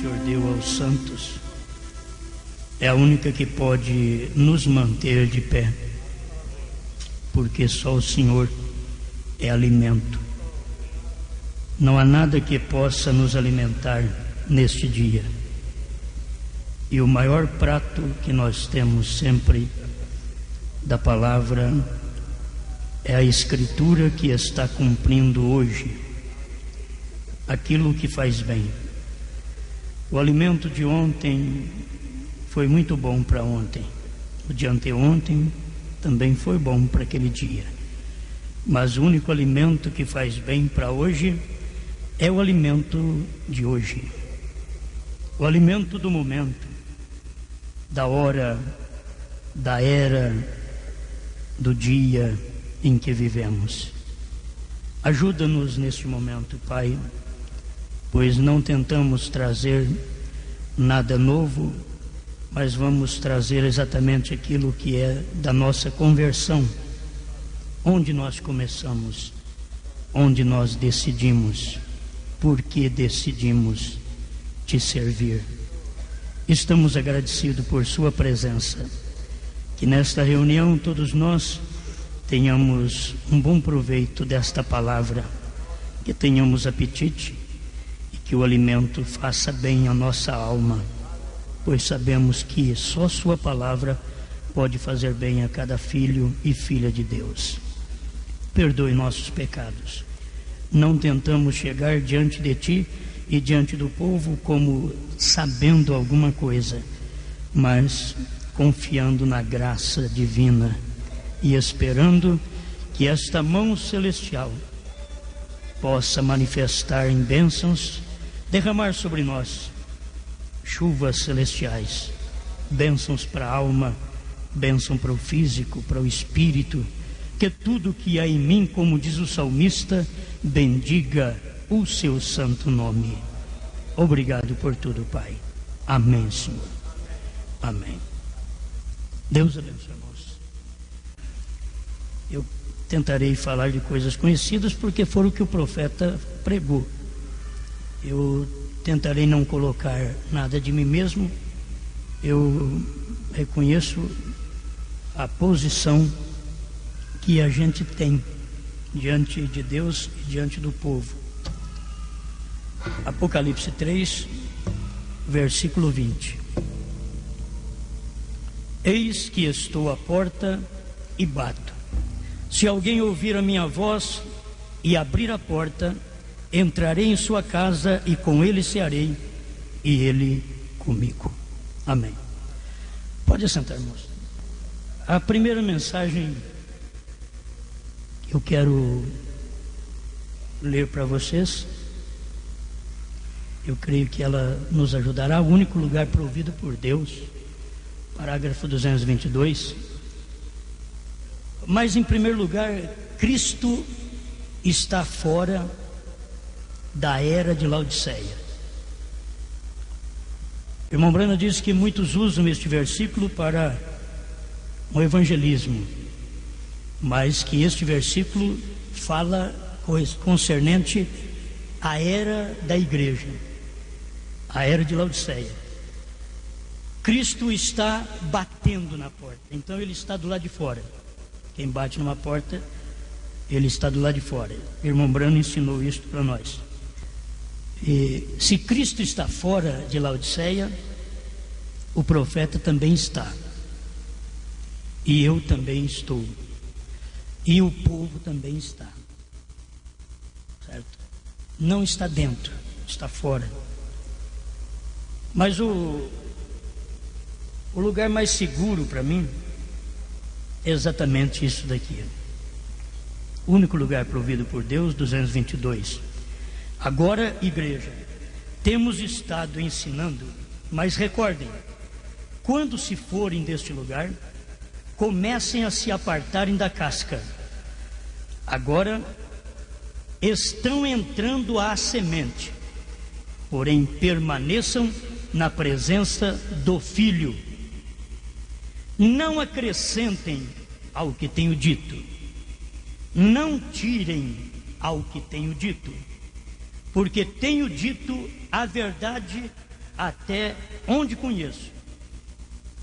Senhor deu aos santos é a única que pode nos manter de pé, porque só o Senhor é alimento. Não há nada que possa nos alimentar neste dia. E o maior prato que nós temos sempre da palavra é a Escritura, que está cumprindo hoje aquilo que faz bem. O alimento de ontem foi muito bom para ontem. O de anteontem também foi bom para aquele dia. Mas o único alimento que faz bem para hoje é o alimento de hoje. O alimento do momento, da hora, da era, do dia em que vivemos. Ajuda-nos neste momento, Pai, pois não tentamos trazer nada novo, mas vamos trazer exatamente aquilo que é da nossa conversão, onde nós começamos, onde nós decidimos, porque decidimos te servir. Estamos agradecidos por sua presença, que nesta reunião todos nós tenhamos um bom proveito desta palavra, que tenhamos apetite e que o alimento faça bem à nossa alma, pois sabemos que só sua palavra pode fazer bem a cada filho e filha de Deus. Perdoe nossos pecados. Não tentamos chegar diante de ti e diante do povo como sabendo alguma coisa, mas confiando na graça divina e esperando que esta mão celestial possa manifestar em bênçãos, derramar sobre nós chuvas celestiais, bênçãos para a alma, bênção para o físico, para o espírito, que tudo que há em mim, como diz o salmista, bendiga o seu santo nome. Obrigado por tudo, Pai. Amém, Senhor. Amém. Deus abençoe, irmãos. Eu tentarei falar de coisas conhecidas, porque foram o que o profeta pregou. Eu tentarei não colocar nada de mim mesmo. Eu reconheço a posição que a gente tem diante de Deus e diante do povo. Apocalipse 3, versículo 20. Eis que estou à porta e bato. Se alguém ouvir a minha voz e abrir a porta, entrarei em sua casa e com ele cearei e ele comigo. Amém. Pode sentar, irmãos. A primeira mensagem que eu quero ler para vocês, eu creio que ela nos ajudará. O único lugar provido por Deus, parágrafo 222. Mas em primeiro lugar, Cristo está fora da era de Laodiceia. O irmão Brana diz que muitos usam este versículo para o evangelismo, mas que este versículo fala concernente à era da igreja, a era de Laodiceia. Cristo está batendo na porta, então ele está do lado de fora. Quem bate numa porta, ele está do lado de fora. O irmão Brano ensinou isso para nós. E se Cristo está fora de Laodiceia, o profeta também está, e eu também estou, e o povo também está, certo? Não está dentro, está fora. Mas o lugar mais seguro para mim é exatamente isso daqui. O único lugar provido por Deus, 222. Agora, igreja, temos estado ensinando, mas recordem, quando se forem deste lugar, comecem a se apartarem da casca. Agora estão entrando à semente, porém permaneçam na presença do Filho. Não acrescentem ao que tenho dito, não tirem ao que tenho dito, porque tenho dito a verdade até onde conheço,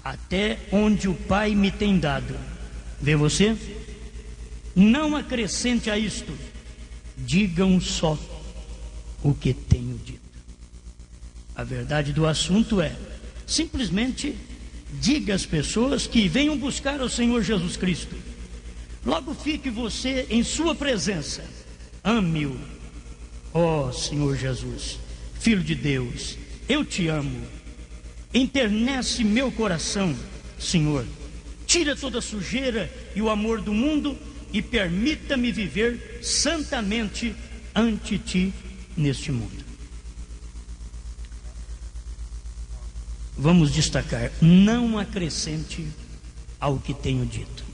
até onde o Pai me tem dado. Vê você? Não acrescente a isto, digam só o que tenho dito. A verdade do assunto é, simplesmente diga às pessoas que venham buscar o Senhor Jesus Cristo. Logo fique você em sua presença, ame-o. Ó Senhor Jesus, Filho de Deus, eu te amo. Enternece meu coração, Senhor. Tira toda a sujeira e o amor do mundo e permita-me viver santamente ante ti neste mundo. Vamos destacar, não acrescente ao que tenho dito.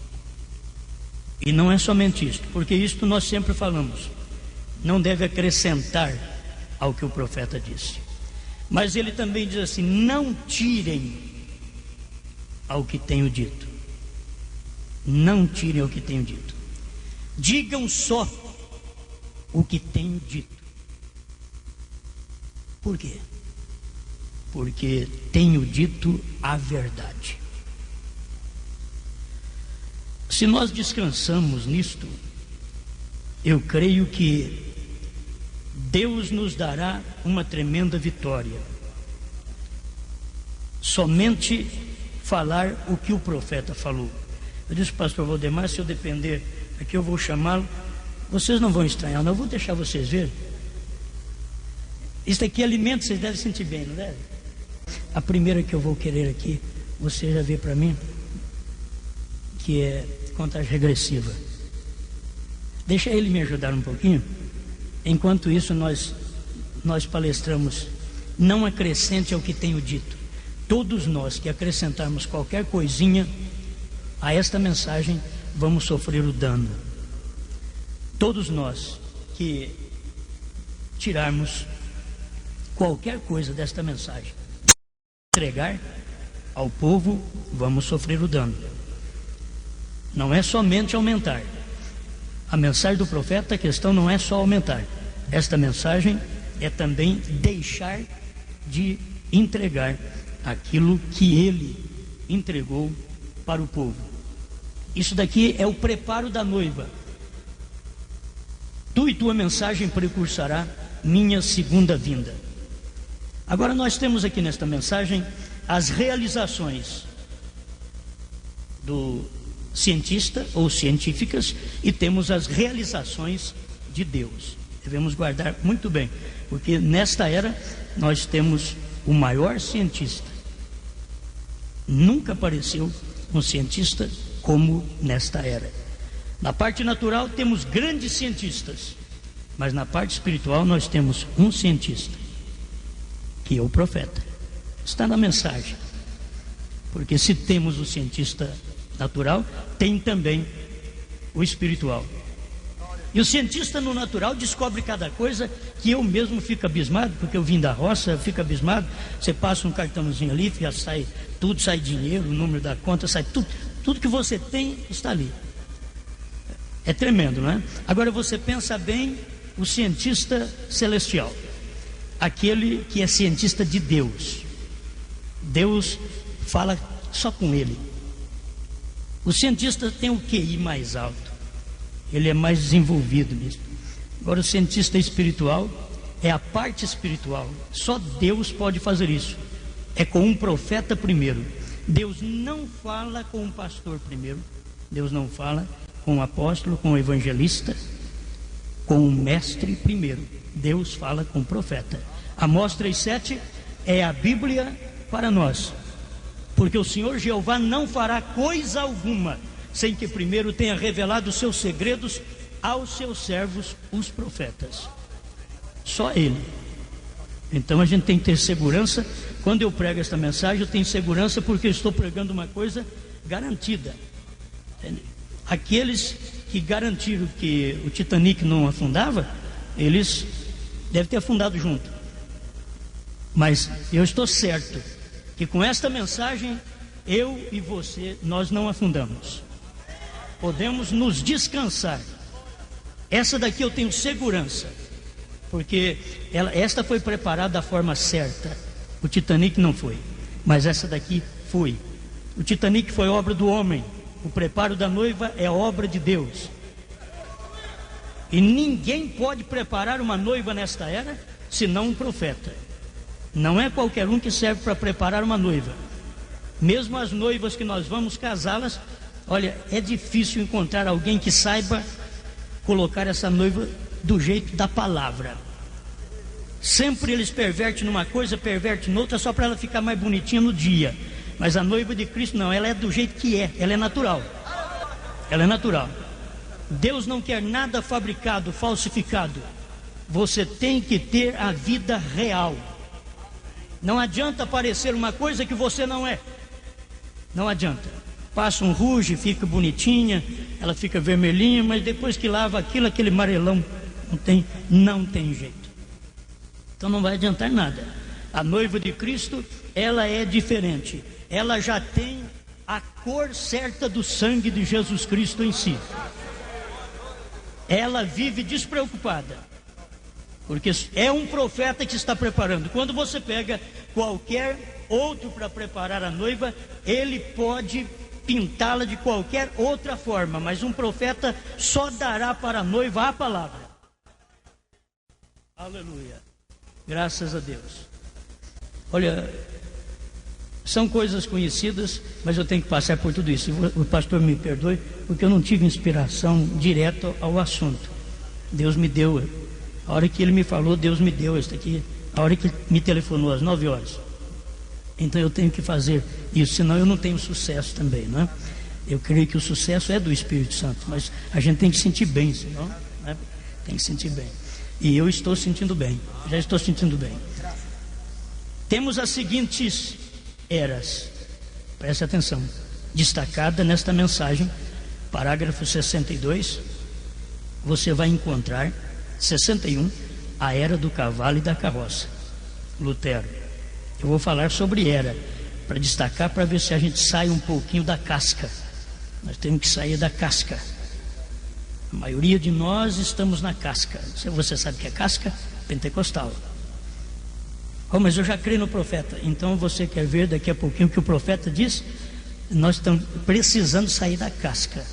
E não é somente isto, porque isto nós sempre falamos, não deve acrescentar ao que o profeta disse. Mas ele também diz assim, não tirem ao que tenho dito. Não tirem ao que tenho dito. Digam só o que tenho dito. Por quê? Porque tenho dito a verdade. Se nós descansamos nisto, eu creio que Deus nos dará uma tremenda vitória. Somente falar o que o profeta falou. Eu disse, pastor Valdemar, se eu depender aqui eu vou chamá-lo. Vocês não vão estranhar, não, eu vou deixar vocês verem. Isso aqui é alimento, vocês devem sentir bem, não deve? A primeira que eu vou querer aqui, você já vê para mim, que é contagem regressiva. Deixa ele me ajudar um pouquinho. Enquanto isso nós palestramos, não acrescente ao que tenho dito. Todos nós que acrescentarmos qualquer coisinha a esta mensagem, vamos sofrer o dano. Todos nós que tirarmos qualquer coisa desta mensagem, entregar ao povo, vamos sofrer o dano. Não é somente aumentar. A mensagem do profeta, a questão não é só aumentar. Esta mensagem é também deixar de entregar aquilo que ele entregou para o povo. Isso daqui é o preparo da noiva. Tu e tua mensagem precursará minha segunda vinda. Agora nós temos aqui nesta mensagem as realizações do cientista ou científicas e temos as realizações de Deus. Devemos guardar muito bem, porque nesta era nós temos o maior cientista. Nunca apareceu um cientista como nesta era. Na parte natural temos grandes cientistas, mas na parte espiritual nós temos um cientista, que é o profeta. Está na mensagem. Porque se temos o cientista natural, tem também o espiritual. E o cientista no natural descobre cada coisa que eu mesmo fico abismado, porque eu vim da roça, eu fico abismado. Você passa um cartãozinho ali, já sai tudo, sai dinheiro, o número da conta, sai tudo. Tudo que você tem está ali. É tremendo, não é? Agora você pensa bem, o cientista celestial, aquele que é cientista de Deus. Deus fala só com ele. O cientista tem o QI mais alto, ele é mais desenvolvido nisso. Agora o cientista espiritual é a parte espiritual. Só Deus pode fazer isso. É com um profeta primeiro. Deus não fala com um pastor primeiro. Deus não fala com um apóstolo, com um evangelista, com um mestre primeiro. Deus fala com o profeta. Amós 3:7 é a Bíblia para nós, porque o Senhor Jeová não fará coisa alguma sem que primeiro tenha revelado os seus segredos aos seus servos, os profetas. Só Ele. Então a gente tem que ter segurança. Quando eu prego esta mensagem, eu tenho segurança porque eu estou pregando uma coisa garantida. Aqueles que garantiram que o Titanic não afundava, eles devem ter afundado junto. Mas eu estou certo que com esta mensagem, eu e você, nós não afundamos. Podemos nos descansar. Essa daqui eu tenho segurança, porque esta foi preparada da forma certa. O Titanic não foi, mas essa daqui foi. O Titanic foi obra do homem. O preparo da noiva é obra de Deus. E ninguém pode preparar uma noiva nesta era, senão um profeta. Não é qualquer um que serve para preparar uma noiva. Mesmo as noivas que nós vamos casá-las, olha, é difícil encontrar alguém que saiba colocar essa noiva do jeito da palavra. Sempre eles pervertem numa coisa, pervertem noutra, só para ela ficar mais bonitinha no dia. Mas a noiva de Cristo não, ela é do jeito que é, ela é natural. Ela é natural. Deus não quer nada fabricado, falsificado. Você tem que ter a vida real. Não adianta parecer uma coisa que você não é. Não adianta. Passa um rouge, fica bonitinha, ela fica vermelhinha, mas depois que lava aquilo, aquele amarelão, não tem jeito. Então não vai adiantar nada. A noiva de Cristo, ela é diferente. Ela já tem a cor certa do sangue de Jesus Cristo em si. Ela vive despreocupada, porque é um profeta que está preparando. Quando você pega qualquer outro para preparar a noiva, ele pode pintá-la de qualquer outra forma, mas um profeta só dará para a noiva a palavra. Aleluia, graças a Deus. Olha, são coisas conhecidas, mas eu tenho que passar por tudo isso. O pastor me perdoe, porque eu não tive inspiração direta ao assunto. Deus me deu, a hora que ele me falou, Deus me deu isso aqui, a hora que ele me telefonou às 9 horas. Então eu tenho que fazer isso, senão eu não tenho sucesso também, não é? Eu creio que o sucesso é do Espírito Santo, mas a gente tem que sentir bem, senão, né? Tem que sentir bem. E eu estou sentindo bem, já estou sentindo bem. Temos as seguintes eras, preste atenção, destacada nesta mensagem, parágrafo 62, você vai encontrar 61, a era do cavalo e da carroça, Lutero. Eu vou falar sobre era, para destacar, para ver se a gente sai um pouquinho da casca. Nós temos que sair da casca. A maioria de nós estamos na casca. Você sabe o que é casca? Pentecostal. Oh, mas eu já creio no profeta. Então você quer ver daqui a pouquinho o que o profeta diz? Nós estamos precisando sair da casca,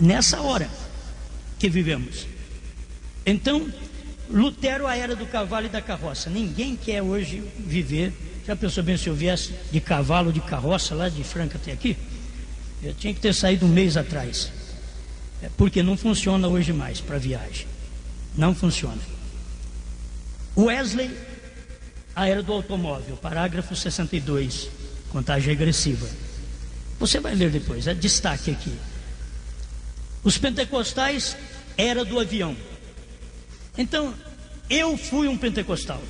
nessa hora que vivemos. Então, Lutero, a era do cavalo e da carroça. Ninguém quer hoje viver. Já pensou bem se eu viesse de cavalo, de carroça, lá de Franca até aqui? Eu tinha que ter saído um mês atrás, porque não funciona hoje mais para viagem. Não funciona. Wesley, a era do automóvel, parágrafo 62, contagem regressiva. Você vai ler depois, é destaque aqui. Os pentecostais, era do avião. Então, eu fui um pentecostal.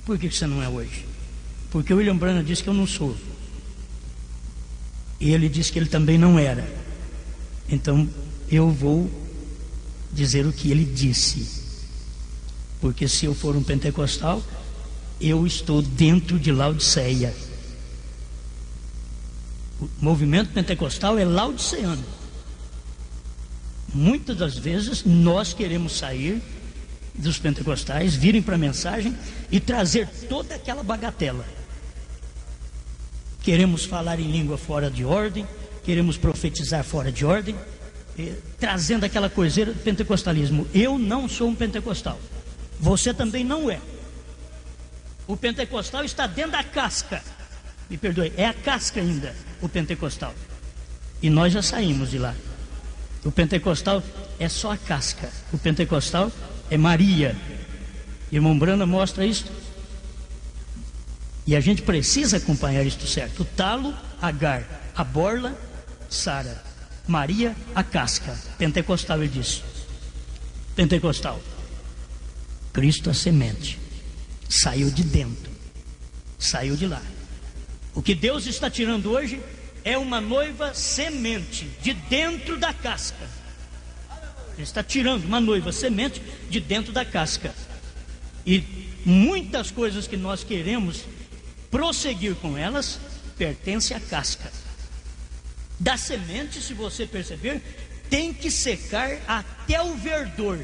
Por que você não é hoje? Porque o William Branham disse que eu não sou. E ele disse que ele também não era. Então, eu vou dizer o que ele disse. Porque se eu for um pentecostal, eu estou dentro de Laodiceia. O movimento pentecostal é laodiceano. Muitas das vezes nós queremos sair dos pentecostais, virem para a mensagem e trazer toda aquela bagatela. Queremos falar em língua fora de ordem, queremos profetizar fora de ordem, trazendo aquela coiseira do pentecostalismo. Eu não sou um pentecostal. Você também não é. O pentecostal está dentro da casca. Me perdoe, é a casca ainda, o pentecostal. E nós já saímos de lá. O pentecostal é só a casca. O pentecostal é Maria. Irmão Branham mostra isso. E a gente precisa acompanhar isto certo. O talo, Agar. A borla, Sara. Maria, a casca. Pentecostal, ele disse. Pentecostal. Cristo, a semente. Saiu de dentro. Saiu de lá. O que Deus está tirando hoje é uma noiva semente de dentro da casca. Ele está tirando uma noiva semente de dentro da casca. E muitas coisas que nós queremos prosseguir com elas pertencem à casca. Da semente, se você perceber, tem que secar até o verdor.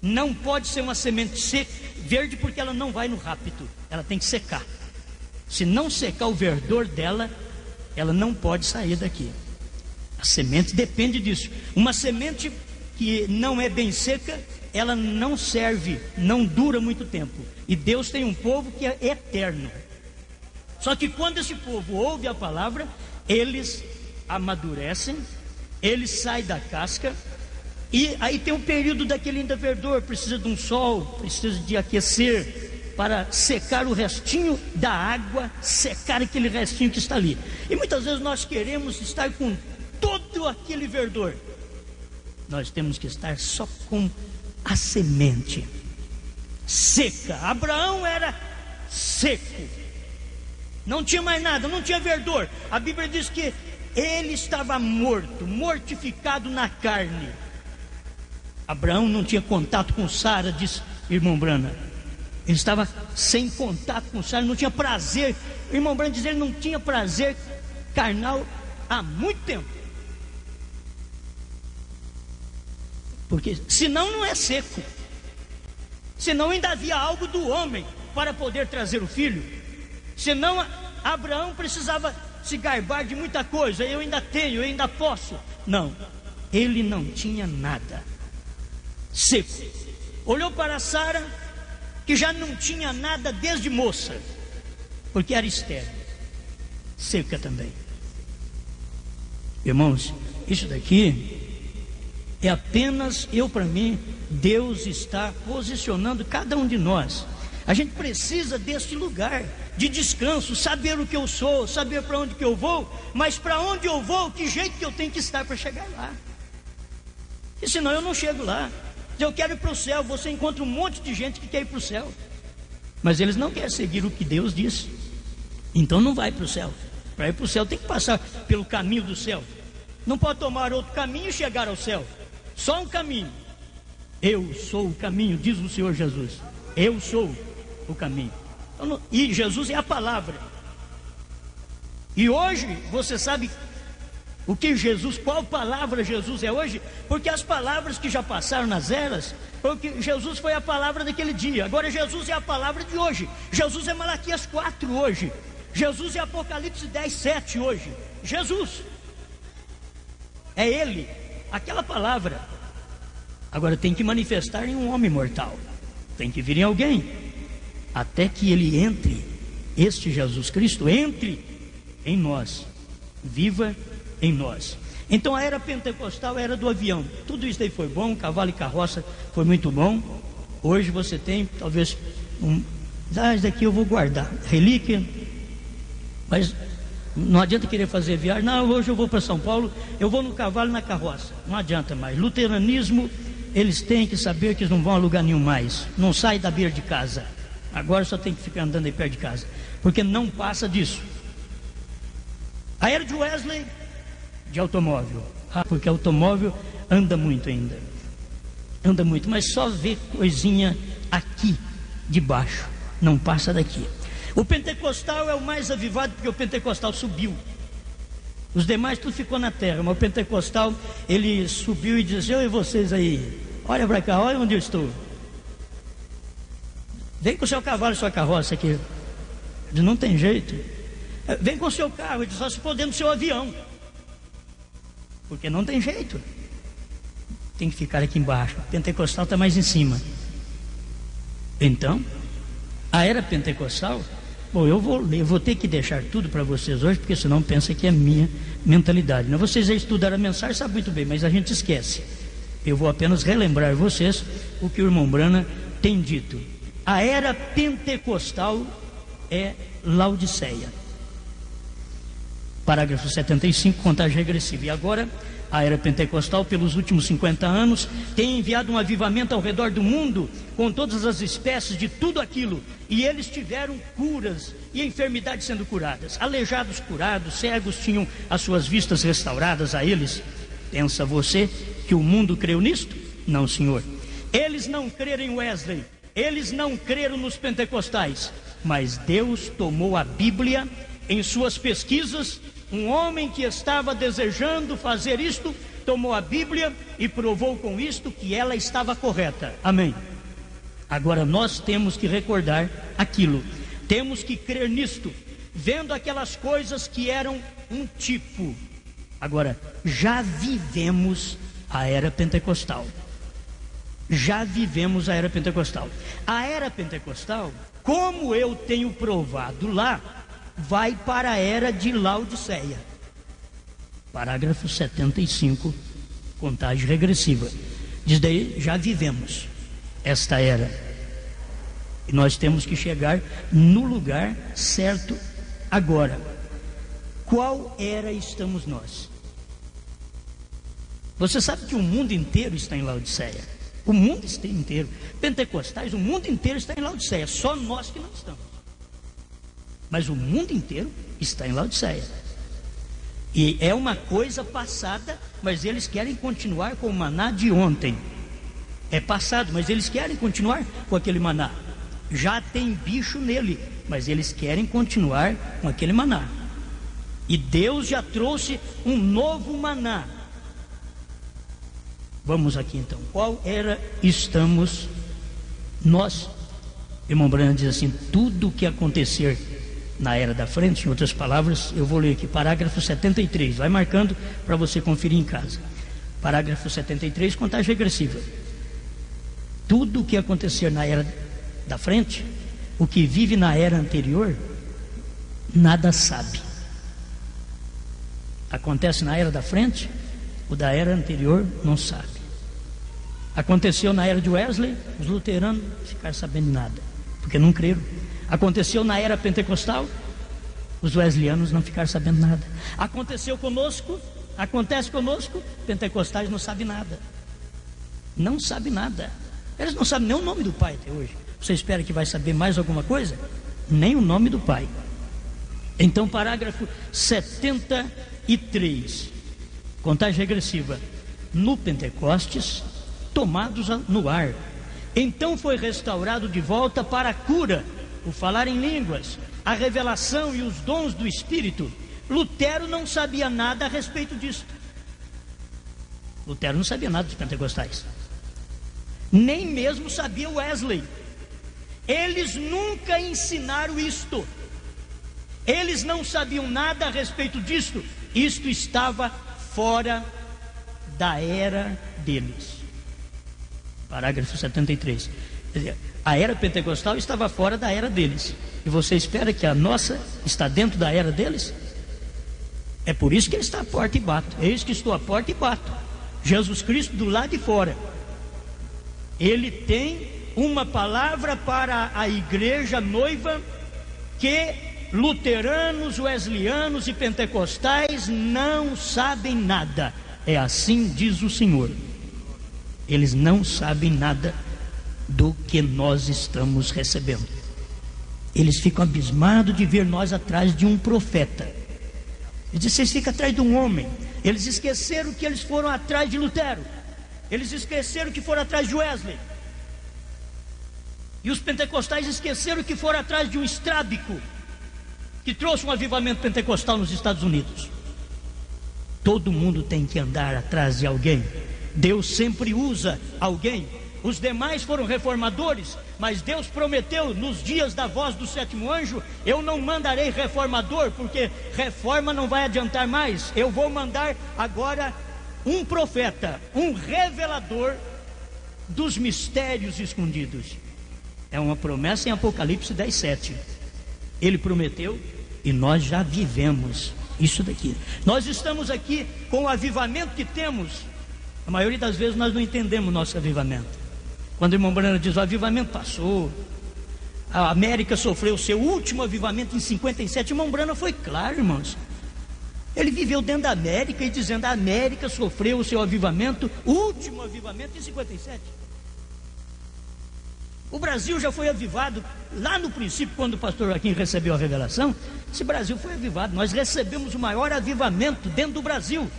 Não pode ser uma semente verde, porque ela não vai no rápido, ela tem que secar. Se não secar o verdor dela, ela não pode sair daqui. A semente depende disso. Uma semente que não é bem seca, ela não serve, não dura muito tempo. E Deus tem um povo que é eterno. Só que quando esse povo ouve a palavra, eles amadurecem, eles saem da casca, e aí tem um período daquele ainda verdor, precisa de um sol, precisa de aquecer, para secar o restinho da água, secar aquele restinho que está ali. E muitas vezes nós queremos estar com todo aquele verdor. Nós temos que estar só com a semente seca. Abraão era seco, não tinha mais nada, não tinha verdor. A Bíblia diz que ele estava morto, mortificado na carne. Abraão não tinha contato com Sara, diz irmão Brana. Ele estava sem contato com Sara, não tinha prazer. O irmão Brana diz que ele não tinha prazer carnal há muito tempo. Porque senão não é seco. Senão ainda havia algo do homem para poder trazer o filho. Senão Abraão precisava se gabar de muita coisa. Eu ainda tenho, eu ainda posso. Não, ele não tinha nada. Seco. Olhou para Sara, que já não tinha nada desde moça, porque era estéril, seca também. Irmãos, isso daqui é apenas, para mim, Deus está posicionando cada um de nós. A gente precisa deste lugar de descanso, saber o que eu sou, saber para onde que eu vou, mas para onde eu vou, que jeito que eu tenho que estar para chegar lá. E senão eu não chego lá. Se eu quero ir para o céu, você encontra um monte de gente que quer ir para o céu, mas eles não querem seguir o que Deus disse. Então não vai para o céu. Para ir para o céu tem que passar pelo caminho do céu. Não pode tomar outro caminho e chegar ao céu. Só um caminho. Eu sou o caminho, diz o Senhor Jesus. Eu sou o caminho. E Jesus é a palavra. E hoje você sabe o que Jesus, qual palavra Jesus é hoje? Porque as palavras que já passaram nas eras, porque Jesus foi a palavra daquele dia. Agora Jesus é a palavra de hoje. Jesus é Malaquias 4 hoje. Jesus é Apocalipse 10, 7 hoje. Jesus é Ele, aquela palavra. Agora tem que manifestar em um homem mortal. Tem que vir em alguém, até que Ele entre, este Jesus Cristo entre em nós, viva em nós. Então a era pentecostal, a era do avião. Tudo isso aí foi bom, cavalo e carroça foi muito bom. Hoje você tem talvez isso daqui eu vou guardar, relíquia. Mas não adianta querer fazer viagem. Não, hoje eu vou para São Paulo, eu vou no cavalo e na carroça. Não adianta mais. Luteranismo, eles têm que saber que eles não vão a lugar nenhum mais. Não sai da beira de casa. Agora só tem que ficar andando aí perto de casa, porque não passa disso. A era de Wesley, de automóvel, porque automóvel anda muito ainda, anda muito, mas só vê coisinha aqui de baixo, não passa daqui. O pentecostal é o mais avivado, porque o pentecostal subiu. Os demais tudo ficou na terra, mas o pentecostal, ele subiu e disse: eu e vocês aí, olha para cá, olha onde eu estou. Vem com o seu cavalo e sua carroça aqui. Ele disse: não tem jeito. Vem com o seu carro. Ele disse: só se for dentro do seu avião, porque não tem jeito. Tem que ficar aqui embaixo. O pentecostal está mais em cima. Então, a era pentecostal, bom, eu vou ter que deixar tudo para vocês hoje, porque senão pensa que é minha mentalidade. Não, vocês já estudaram a mensagem, sabem muito bem, mas a gente esquece. Eu vou apenas relembrar vocês o que o irmão Brana tem dito. A era pentecostal é Laodiceia. Parágrafo 75, contagem regressiva. E agora, a era pentecostal, pelos últimos 50 anos, tem enviado um avivamento ao redor do mundo, com todas as espécies de tudo aquilo, e eles tiveram curas e enfermidades sendo curadas, aleijados curados, cegos tinham as suas vistas restauradas a eles. Pensa você que o mundo creu nisto? Não, senhor. Eles não creram em Wesley, eles não creram nos pentecostais, mas Deus tomou a Bíblia em suas pesquisas. Um homem que estava desejando fazer isto, tomou a Bíblia e provou com isto que ela estava correta. Amém. Agora nós temos que recordar aquilo, temos que crer nisto, vendo aquelas coisas que eram um tipo. Agora, já vivemos a era pentecostal. Já vivemos a era pentecostal. A era pentecostal, como eu tenho provado lá, vai para a era de Laodiceia. Parágrafo 75, contagem regressiva. Diz daí, já vivemos esta era. E nós temos que chegar no lugar certo agora. Qual era estamos nós? Você sabe que o mundo inteiro está em Laodiceia. O mundo inteiro. Pentecostais, o mundo inteiro está em Laodiceia. Só nós que não estamos. Mas o mundo inteiro está em Laodiceia. E é uma coisa passada, mas eles querem continuar com o maná de ontem. É passado, mas eles querem continuar com aquele maná. Já tem bicho nele, mas eles querem continuar com aquele maná. E Deus já trouxe um novo maná. Vamos aqui então. Qual era estamos nós? Irmão Branham diz assim: tudo o que acontecer na era da frente, em outras palavras, eu vou ler aqui, parágrafo 73, vai marcando para você conferir em casa. Parágrafo 73, contagem regressiva. Tudo o que acontecer na era da frente, o que vive na era anterior, nada sabe. Acontece na era da frente, o da era anterior não sabe. Aconteceu na era de Wesley, os luteranos não ficaram sabendo nada, porque não creram. Aconteceu na era pentecostal, os wesleyanos não ficaram sabendo nada. Aconteceu conosco, acontece conosco, pentecostais não sabem nada. Não sabem nada. Eles não sabem nem o nome do Pai até hoje. Você espera que vai saber mais alguma coisa? Nem o nome do Pai. Então, parágrafo 73, contagem regressiva. No Pentecostes, tomados no ar, então foi restaurado de volta para a cura, o falar em línguas, a revelação e os dons do Espírito. Lutero não sabia nada a respeito disso. Lutero não sabia nada dos pentecostais. Nem mesmo sabia Wesley. Eles nunca ensinaram isto. Eles não sabiam nada a respeito disto. Isto estava fora da era deles. Parágrafo 73. Quer dizer, a era pentecostal estava fora da era deles. E você espera que a nossa está dentro da era deles? É por isso que ele está à porta e bato. Eis que estou à porta e bato. Jesus Cristo do lado de fora. Ele tem uma palavra para a igreja noiva que luteranos, wesleyanos e pentecostais não sabem nada. É assim diz o Senhor. Eles não sabem nada do que nós estamos recebendo. Eles ficam abismados de ver nós atrás de um profeta. Eles dizem: vocês ficam atrás de um homem. Eles esqueceram que eles foram atrás de Lutero. Eles esqueceram que foram atrás de Wesley. E os pentecostais esqueceram que foram atrás de um estrábico que trouxe um avivamento pentecostal nos Estados Unidos. Todo mundo tem que andar atrás de alguém. Deus sempre usa alguém. Os demais foram reformadores, mas Deus prometeu nos dias da voz do sétimo anjo: eu não mandarei reformador, porque reforma não vai adiantar mais. Eu vou mandar agora um profeta, um revelador dos mistérios escondidos. É uma promessa em Apocalipse 10:7. Ele prometeu e nós já vivemos isso daqui. Nós estamos aqui com o avivamento que temos. A maioria das vezes nós não entendemos o nosso avivamento. Quando o irmão Branham diz: o avivamento passou, a América sofreu o seu último avivamento em 57. O irmão Branham foi claro, irmãos. Ele viveu dentro da América e dizendo: a América sofreu o seu avivamento, último avivamento em 57. O Brasil já foi avivado lá no princípio, quando o pastor Joaquim recebeu a revelação. Esse Brasil foi avivado. Nós recebemos o maior avivamento dentro do Brasil.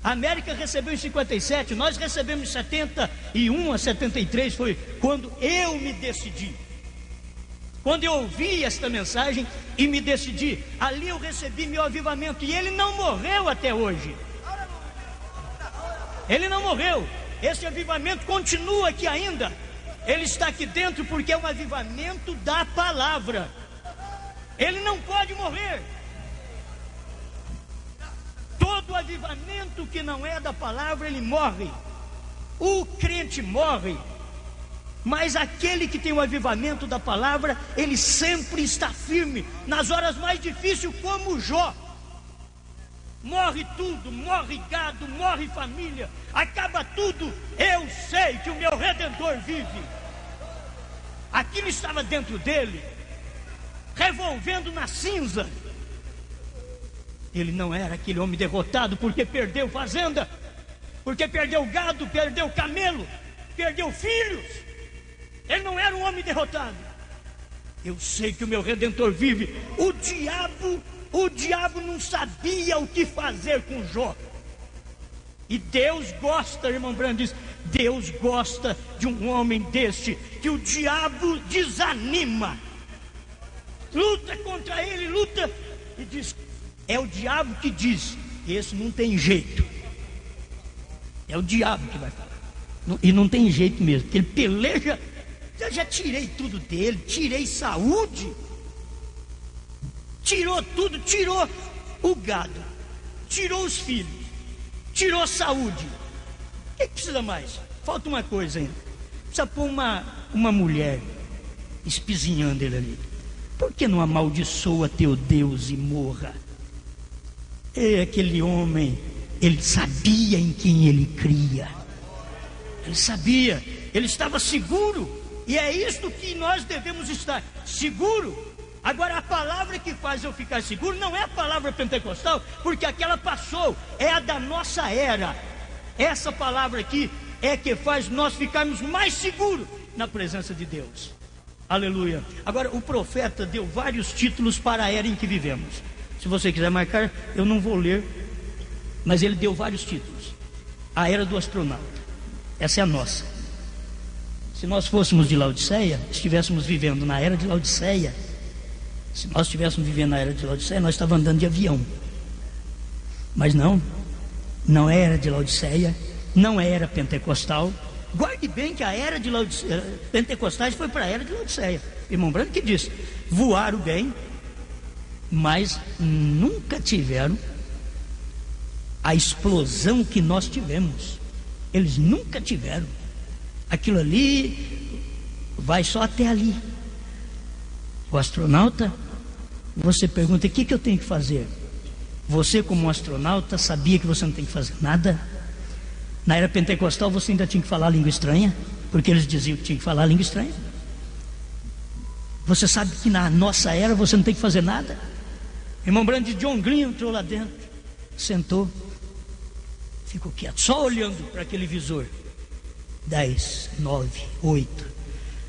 A América recebeu em 57, nós recebemos em 71 a 73, foi quando eu me decidi. Quando eu ouvi esta mensagem e me decidi, ali eu recebi meu avivamento, e ele não morreu até hoje. Ele não morreu. Esse avivamento continua aqui ainda. Ele está aqui dentro porque é um avivamento da palavra. Ele não pode morrer. Todo avivamento que não é da palavra, ele morre. O crente morre. Mas aquele que tem o avivamento da palavra, ele sempre está firme nas horas mais difíceis, como Jó. Morre tudo, morre gado, morre família, acaba tudo. Eu sei que o meu Redentor vive. Aquilo estava dentro dele, revolvendo na cinza. Ele não era aquele homem derrotado porque perdeu fazenda, porque perdeu gado, perdeu camelo, perdeu filhos. Ele não era um homem derrotado. Eu sei que o meu Redentor vive. O diabo não sabia o que fazer com Jó. E Deus gosta, irmão Brandes, Deus gosta de um homem deste, que o diabo desanima, luta contra ele, luta, e diz, é o diabo que diz, esse não tem jeito. É o diabo que vai falar. E não tem jeito mesmo, porque ele peleja. Eu já tirei tudo dele, tirei saúde, tirou tudo, tirou o gado, tirou os filhos, tirou saúde. O que precisa mais? Falta uma coisa ainda. Precisa pôr uma mulher espizinhando ele ali. Por que não amaldiçoa teu Deus e morra? E aquele homem, ele sabia em quem ele cria. Ele sabia, ele estava seguro. E é isto que nós devemos estar, seguro. Agora, a palavra que faz eu ficar seguro não é a palavra pentecostal, porque aquela passou, é a da nossa era. Essa palavra aqui é que faz nós ficarmos mais seguros na presença de Deus. Aleluia. Agora, o profeta deu vários títulos para a era em que vivemos. Se você quiser marcar, eu não vou ler, mas ele deu vários títulos. A era do astronauta, essa é a nossa. Se nós fôssemos de Laodiceia, estivéssemos vivendo na era de Laodiceia, se nós estivéssemos vivendo na era de Laodiceia, nós estávamos andando de avião. Mas não era de Laodiceia, não era pentecostal. Guarde bem que a era de Laodiceia, pentecostais foi para a era de Laodiceia. Irmão Branco que disse, voaram bem, mas nunca tiveram a explosão que nós tivemos. Eles nunca tiveram. Aquilo ali vai só até ali. O astronauta, você pergunta, o que eu tenho que fazer? Você, como um astronauta, sabia que você não tem que fazer nada? Na era pentecostal você ainda tinha que falar língua estranha, porque eles diziam que tinha que falar língua estranha. Você sabe que na nossa era você não tem que fazer nada? Irmão Branco, John Green entrou lá dentro, sentou, ficou quieto, só olhando para aquele visor. 10, 9, 8,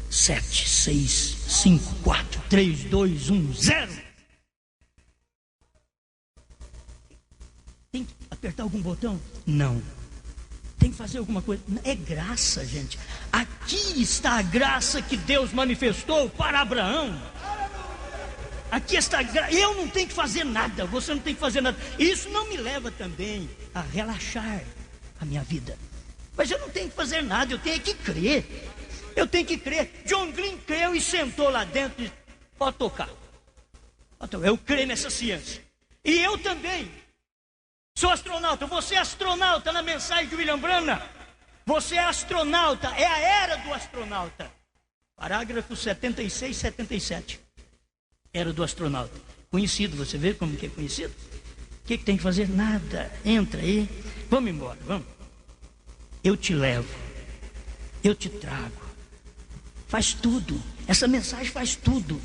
7, 6, 5, 4, 3, 2, 1, 0. Tem que apertar algum botão? Não. Tem que fazer alguma coisa? É graça, gente. Aqui está a graça que Deus manifestou para Abraão. Aqui está a graça. Eu não tenho que fazer nada, você não tem que fazer nada. Isso não me leva também a relaxar a minha vida. Mas eu não tenho que fazer nada, eu tenho que crer. Eu tenho que crer. John Glenn creu e sentou lá dentro e disse, pode tocar. Eu creio nessa ciência. E eu também sou astronauta. Você é astronauta na mensagem de William Branham. Você é astronauta, é a era do astronauta. Parágrafo 76, 77. Era do astronauta. Conhecido, você vê como que é conhecido? O que tem que fazer? Nada. Entra aí, vamos embora, vamos. Eu te levo, eu te trago, faz tudo, essa mensagem faz tudo.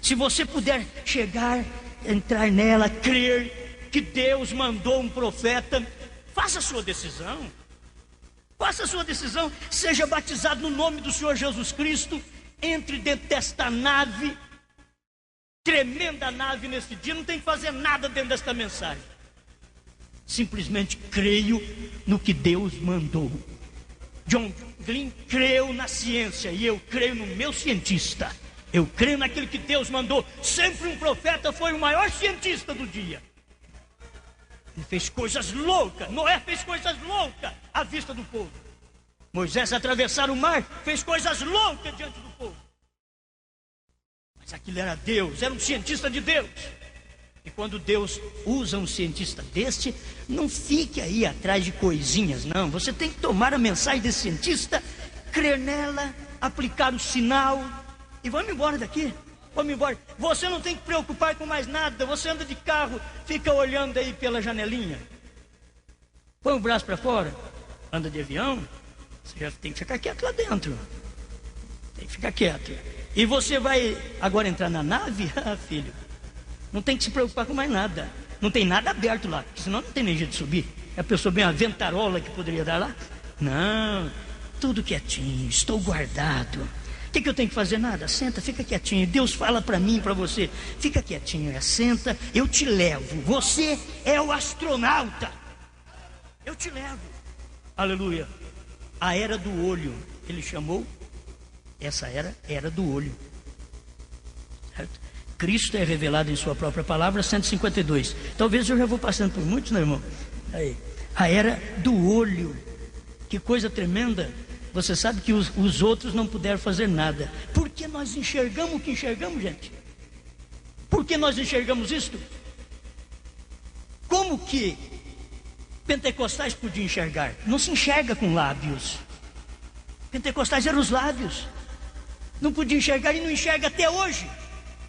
Se você puder chegar, entrar nela, crer que Deus mandou um profeta, faça a sua decisão, seja batizado no nome do Senhor Jesus Cristo, entre dentro desta nave, tremenda nave nesse dia, não tem que fazer nada dentro desta mensagem. Simplesmente creio no que Deus mandou. John Glenn creu na ciência e eu creio no meu cientista. Eu creio naquilo que Deus mandou. Sempre um profeta foi o maior cientista do dia. Ele fez coisas loucas. Noé fez coisas loucas à vista do povo. Moisés atravessar o mar, fez coisas loucas diante do povo. Mas aquilo era Deus, era um cientista de Deus. E quando Deus usa um cientista deste, não fique aí atrás de coisinhas, não. Você tem que tomar a mensagem desse cientista, crer nela, aplicar o sinal e vamos embora daqui. Vamos embora. Você não tem que preocupar com mais nada. Você anda de carro, fica olhando aí pela janelinha. Põe o braço para fora. Anda de avião, você já tem que ficar quieto lá dentro. Tem que ficar quieto. E você vai agora entrar na nave? Ah, filho, não tem que se preocupar com mais nada. Não tem nada aberto lá, porque senão não tem nem jeito de subir. É a pessoa bem aventarola que poderia dar lá. Não, tudo quietinho, estou guardado. O que eu tenho que fazer? Nada, senta, fica quietinho. Deus fala para mim, para você, fica quietinho, senta, eu te levo. Você é o astronauta, eu te levo. Aleluia. A era do olho, ele chamou essa era do olho, certo? Cristo é revelado em sua própria palavra, 152. Talvez eu já vou passando por muitos, né, irmão? Aí, a era do olho, que coisa tremenda. Você sabe que os outros não puderam fazer nada. Por que nós enxergamos o que enxergamos, gente? Por que nós enxergamos isto? Como que pentecostais podiam enxergar? Não se enxerga com lábios. Pentecostais eram os lábios. Não podia enxergar e não enxerga até hoje.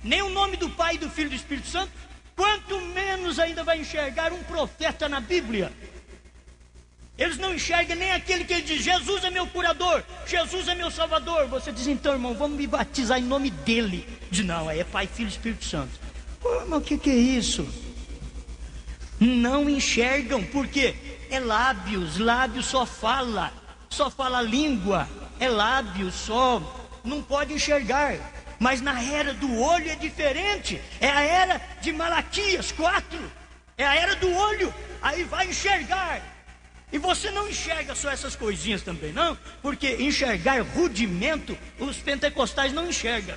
Nem o nome do Pai, do Filho e do Espírito Santo. Quanto menos ainda vai enxergar um profeta na Bíblia. Eles não enxergam nem aquele que ele diz: Jesus é meu curador, Jesus é meu salvador. Você diz: então, irmão, vamos me batizar em nome dele. Diz: não, aí é Pai, Filho e Espírito Santo. Pô, mas o que é isso? Não enxergam, porque é lábios. Lábios só fala língua. É lábios só, não pode enxergar. Mas na era do olho é diferente. É a era de Malaquias 4. É a era do olho. Aí vai enxergar. E você não enxerga só essas coisinhas também, não? Porque enxergar rudimento, os pentecostais não enxergam.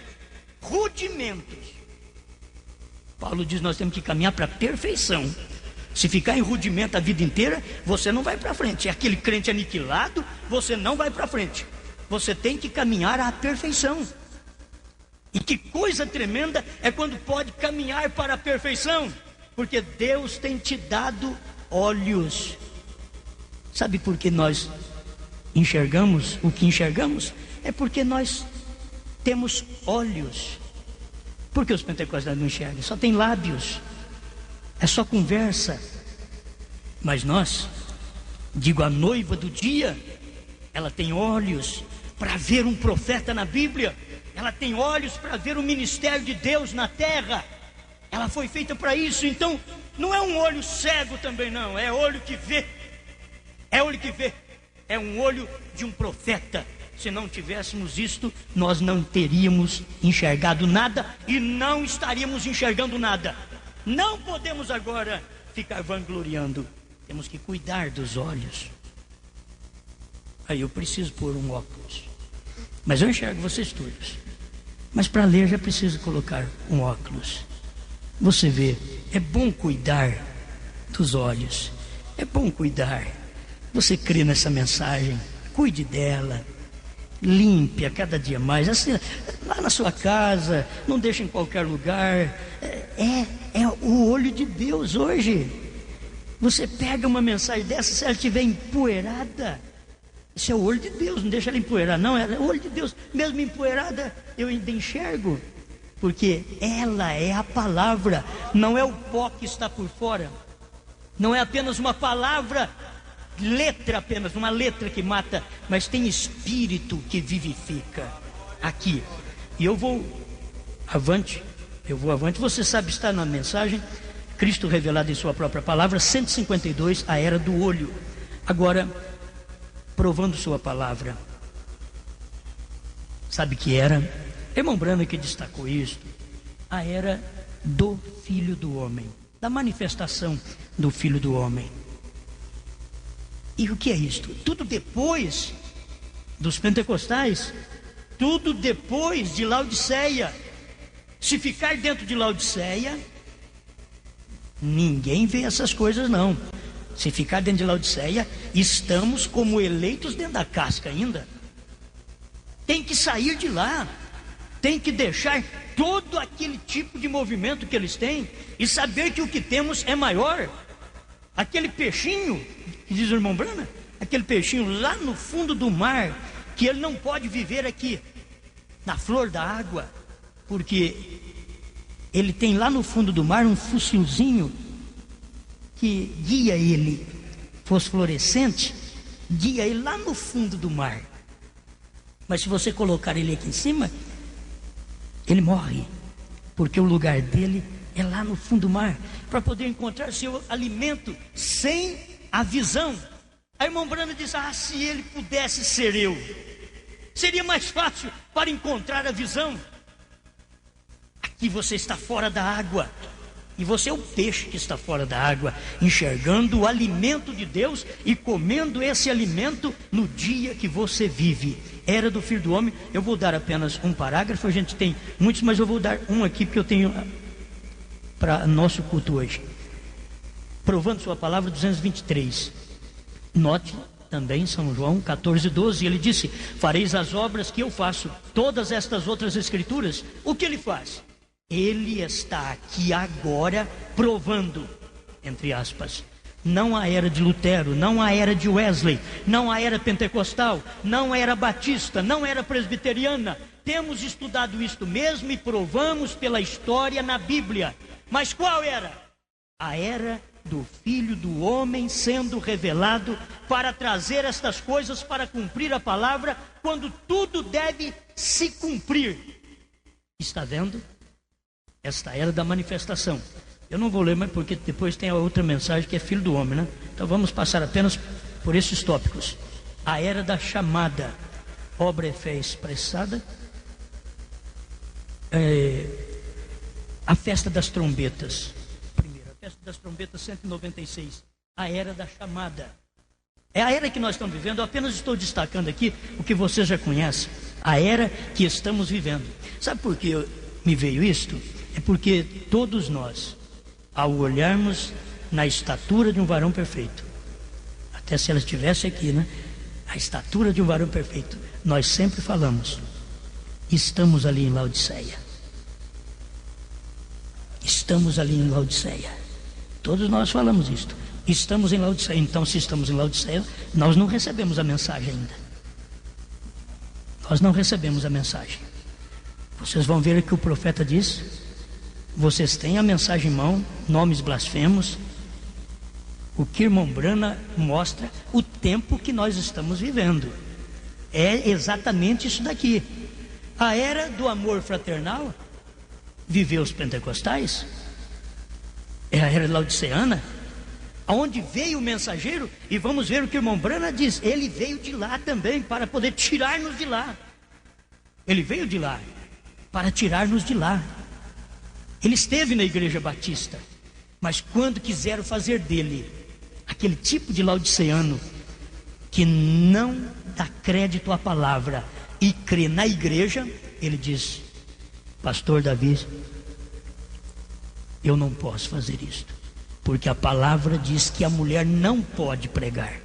Rudimentos. Paulo diz: nós temos que caminhar para a perfeição. Se ficar em rudimento a vida inteira, você não vai para frente. É aquele crente aniquilado, você não vai para frente. Você tem que caminhar à perfeição. E que coisa tremenda é quando pode caminhar para a perfeição. Porque Deus tem te dado olhos. Sabe por que nós enxergamos o que enxergamos? É porque nós temos olhos. Por que os pentecostais não enxergam? Só tem lábios, é só conversa. Mas nós, digo a noiva do dia, ela tem olhos para ver um profeta na Bíblia. Ela tem olhos para ver o ministério de Deus na terra. Ela foi feita para isso. Então não é um olho cego também, não. É olho que vê. É olho que vê, é um olho de um profeta. Se não tivéssemos isto, nós não teríamos enxergado nada e não estaríamos enxergando nada. Não podemos agora ficar vangloriando. Temos que cuidar dos olhos. Aí eu preciso pôr um óculos. Mas eu enxergo vocês todos. Mas para ler já preciso colocar um óculos. Você vê, é bom cuidar dos olhos. É bom cuidar. Você crê nessa mensagem, cuide dela, limpe a cada dia mais, assim, lá na sua casa, não deixe em qualquer lugar. É o olho de Deus hoje. Você pega uma mensagem dessa, se ela estiver empoeirada, isso é o olho de Deus, não deixa ela empoeirar, não, é o olho de Deus. Mesmo empoeirada, eu ainda enxergo, porque ela é a palavra, não é o pó que está por fora, não é apenas uma palavra, letra apenas, uma letra que mata, mas tem espírito que vivifica aqui. E eu vou avante, você sabe, está na mensagem, Cristo revelado em sua própria palavra, 152, a era do olho. Agora, provando sua palavra, sabe que era? Irmão Branham que destacou isto, a era do Filho do Homem, da manifestação do Filho do Homem. E o que é isto? Tudo depois dos pentecostais, tudo depois de Laodiceia. Se ficar dentro de Laodiceia, Ninguém vê essas coisas não. Se ficar dentro de Laodiceia, estamos como eleitos dentro da casca ainda. Tem que sair de lá. Tem que deixar todo aquele tipo de movimento que eles têm e saber que o que temos é maior. Aquele peixinho, que diz o irmão Brana, aquele peixinho lá no fundo do mar, que ele não pode viver aqui na flor da água, porque ele tem lá no fundo do mar um fossilzinho que guia ele, fosforescente, guia ele lá no fundo do mar. Mas se você colocar ele aqui em cima, ele morre, porque o lugar dele é lá no fundo do mar, para poder encontrar seu alimento sem a visão. Aí o irmão Brana diz: se ele pudesse ser eu, seria mais fácil para encontrar a visão. Aqui você está fora da água, e você é o peixe que está fora da água, enxergando o alimento de Deus e comendo esse alimento no dia que você vive. Era do Filho do Homem. Eu vou dar apenas um parágrafo, a gente tem muitos, mas eu vou dar um aqui porque eu tenho para nosso culto hoje. Provando sua palavra, 223. Note também São João 14:12, ele disse: fareis as obras que eu faço. Todas estas outras escrituras, o que ele faz? Ele está aqui agora provando, entre aspas. Não a era de Lutero, não a era de Wesley, não a era pentecostal, não a era batista, não era presbiteriana. Temos estudado isto mesmo e provamos pela história na Bíblia. Mas qual era? A era do Filho do Homem sendo revelado para trazer estas coisas, para cumprir a palavra, quando tudo deve se cumprir. Está vendo? Esta era da manifestação. Eu não vou ler, mas porque depois tem a outra mensagem que é Filho do Homem, né? Então vamos passar apenas por esses tópicos. A era da chamada, obra e fé expressada. A festa das trombetas. Primeiro, a festa das trombetas 196. A era da chamada. É a era que nós estamos vivendo. Eu apenas estou destacando aqui o que você já conhece. A era que estamos vivendo. Sabe por que me veio isto? É porque todos nós, ao olharmos na estatura de um varão perfeito, até se ela estivesse aqui, né? A estatura de um varão perfeito, nós sempre falamos: estamos ali em Laodiceia. Estamos ali em Laodiceia. Todos nós falamos isto. Estamos em Laodiceia. Então, se estamos em Laodiceia, nós não recebemos a mensagem ainda. Nós não recebemos a mensagem. Vocês vão ver o que o profeta diz. Vocês têm a mensagem em mão, nomes blasfemos. O que irmão Brana mostra o tempo que nós estamos vivendo. É exatamente isso daqui. A era do amor fraternal viveu os pentecostais. É a era laodiceana, aonde veio o mensageiro. E vamos ver o que o irmão Brana diz. Ele veio de lá também para poder tirar-nos de lá. Ele veio de lá para tirar-nos de lá. Ele esteve na igreja batista, mas quando quiseram fazer dele aquele tipo de laodiceano que não dá crédito à palavra e crê na igreja, ele diz: pastor Davi, eu não posso fazer isto, porque a palavra diz que a mulher não pode pregar.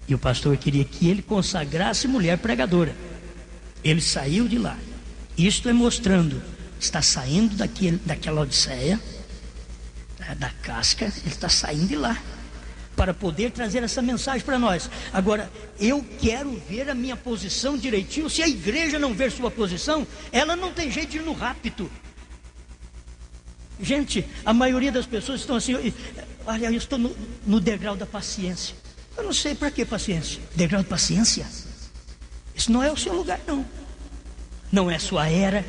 E o pastor queria que ele consagrasse mulher pregadora. Ele saiu de lá. Isto é mostrando, está saindo daquela Laodiceia, da casca, ele está saindo de lá, para poder trazer essa mensagem para nós. Agora, eu quero ver a minha posição direitinho. Se a igreja não ver sua posição, ela não tem jeito de ir no rapto. Gente, a maioria das pessoas estão assim: olha, eu estou no degrau da paciência. Eu não sei para que paciência. Degrau de paciência? Isso não é o seu lugar, não. Não é sua era.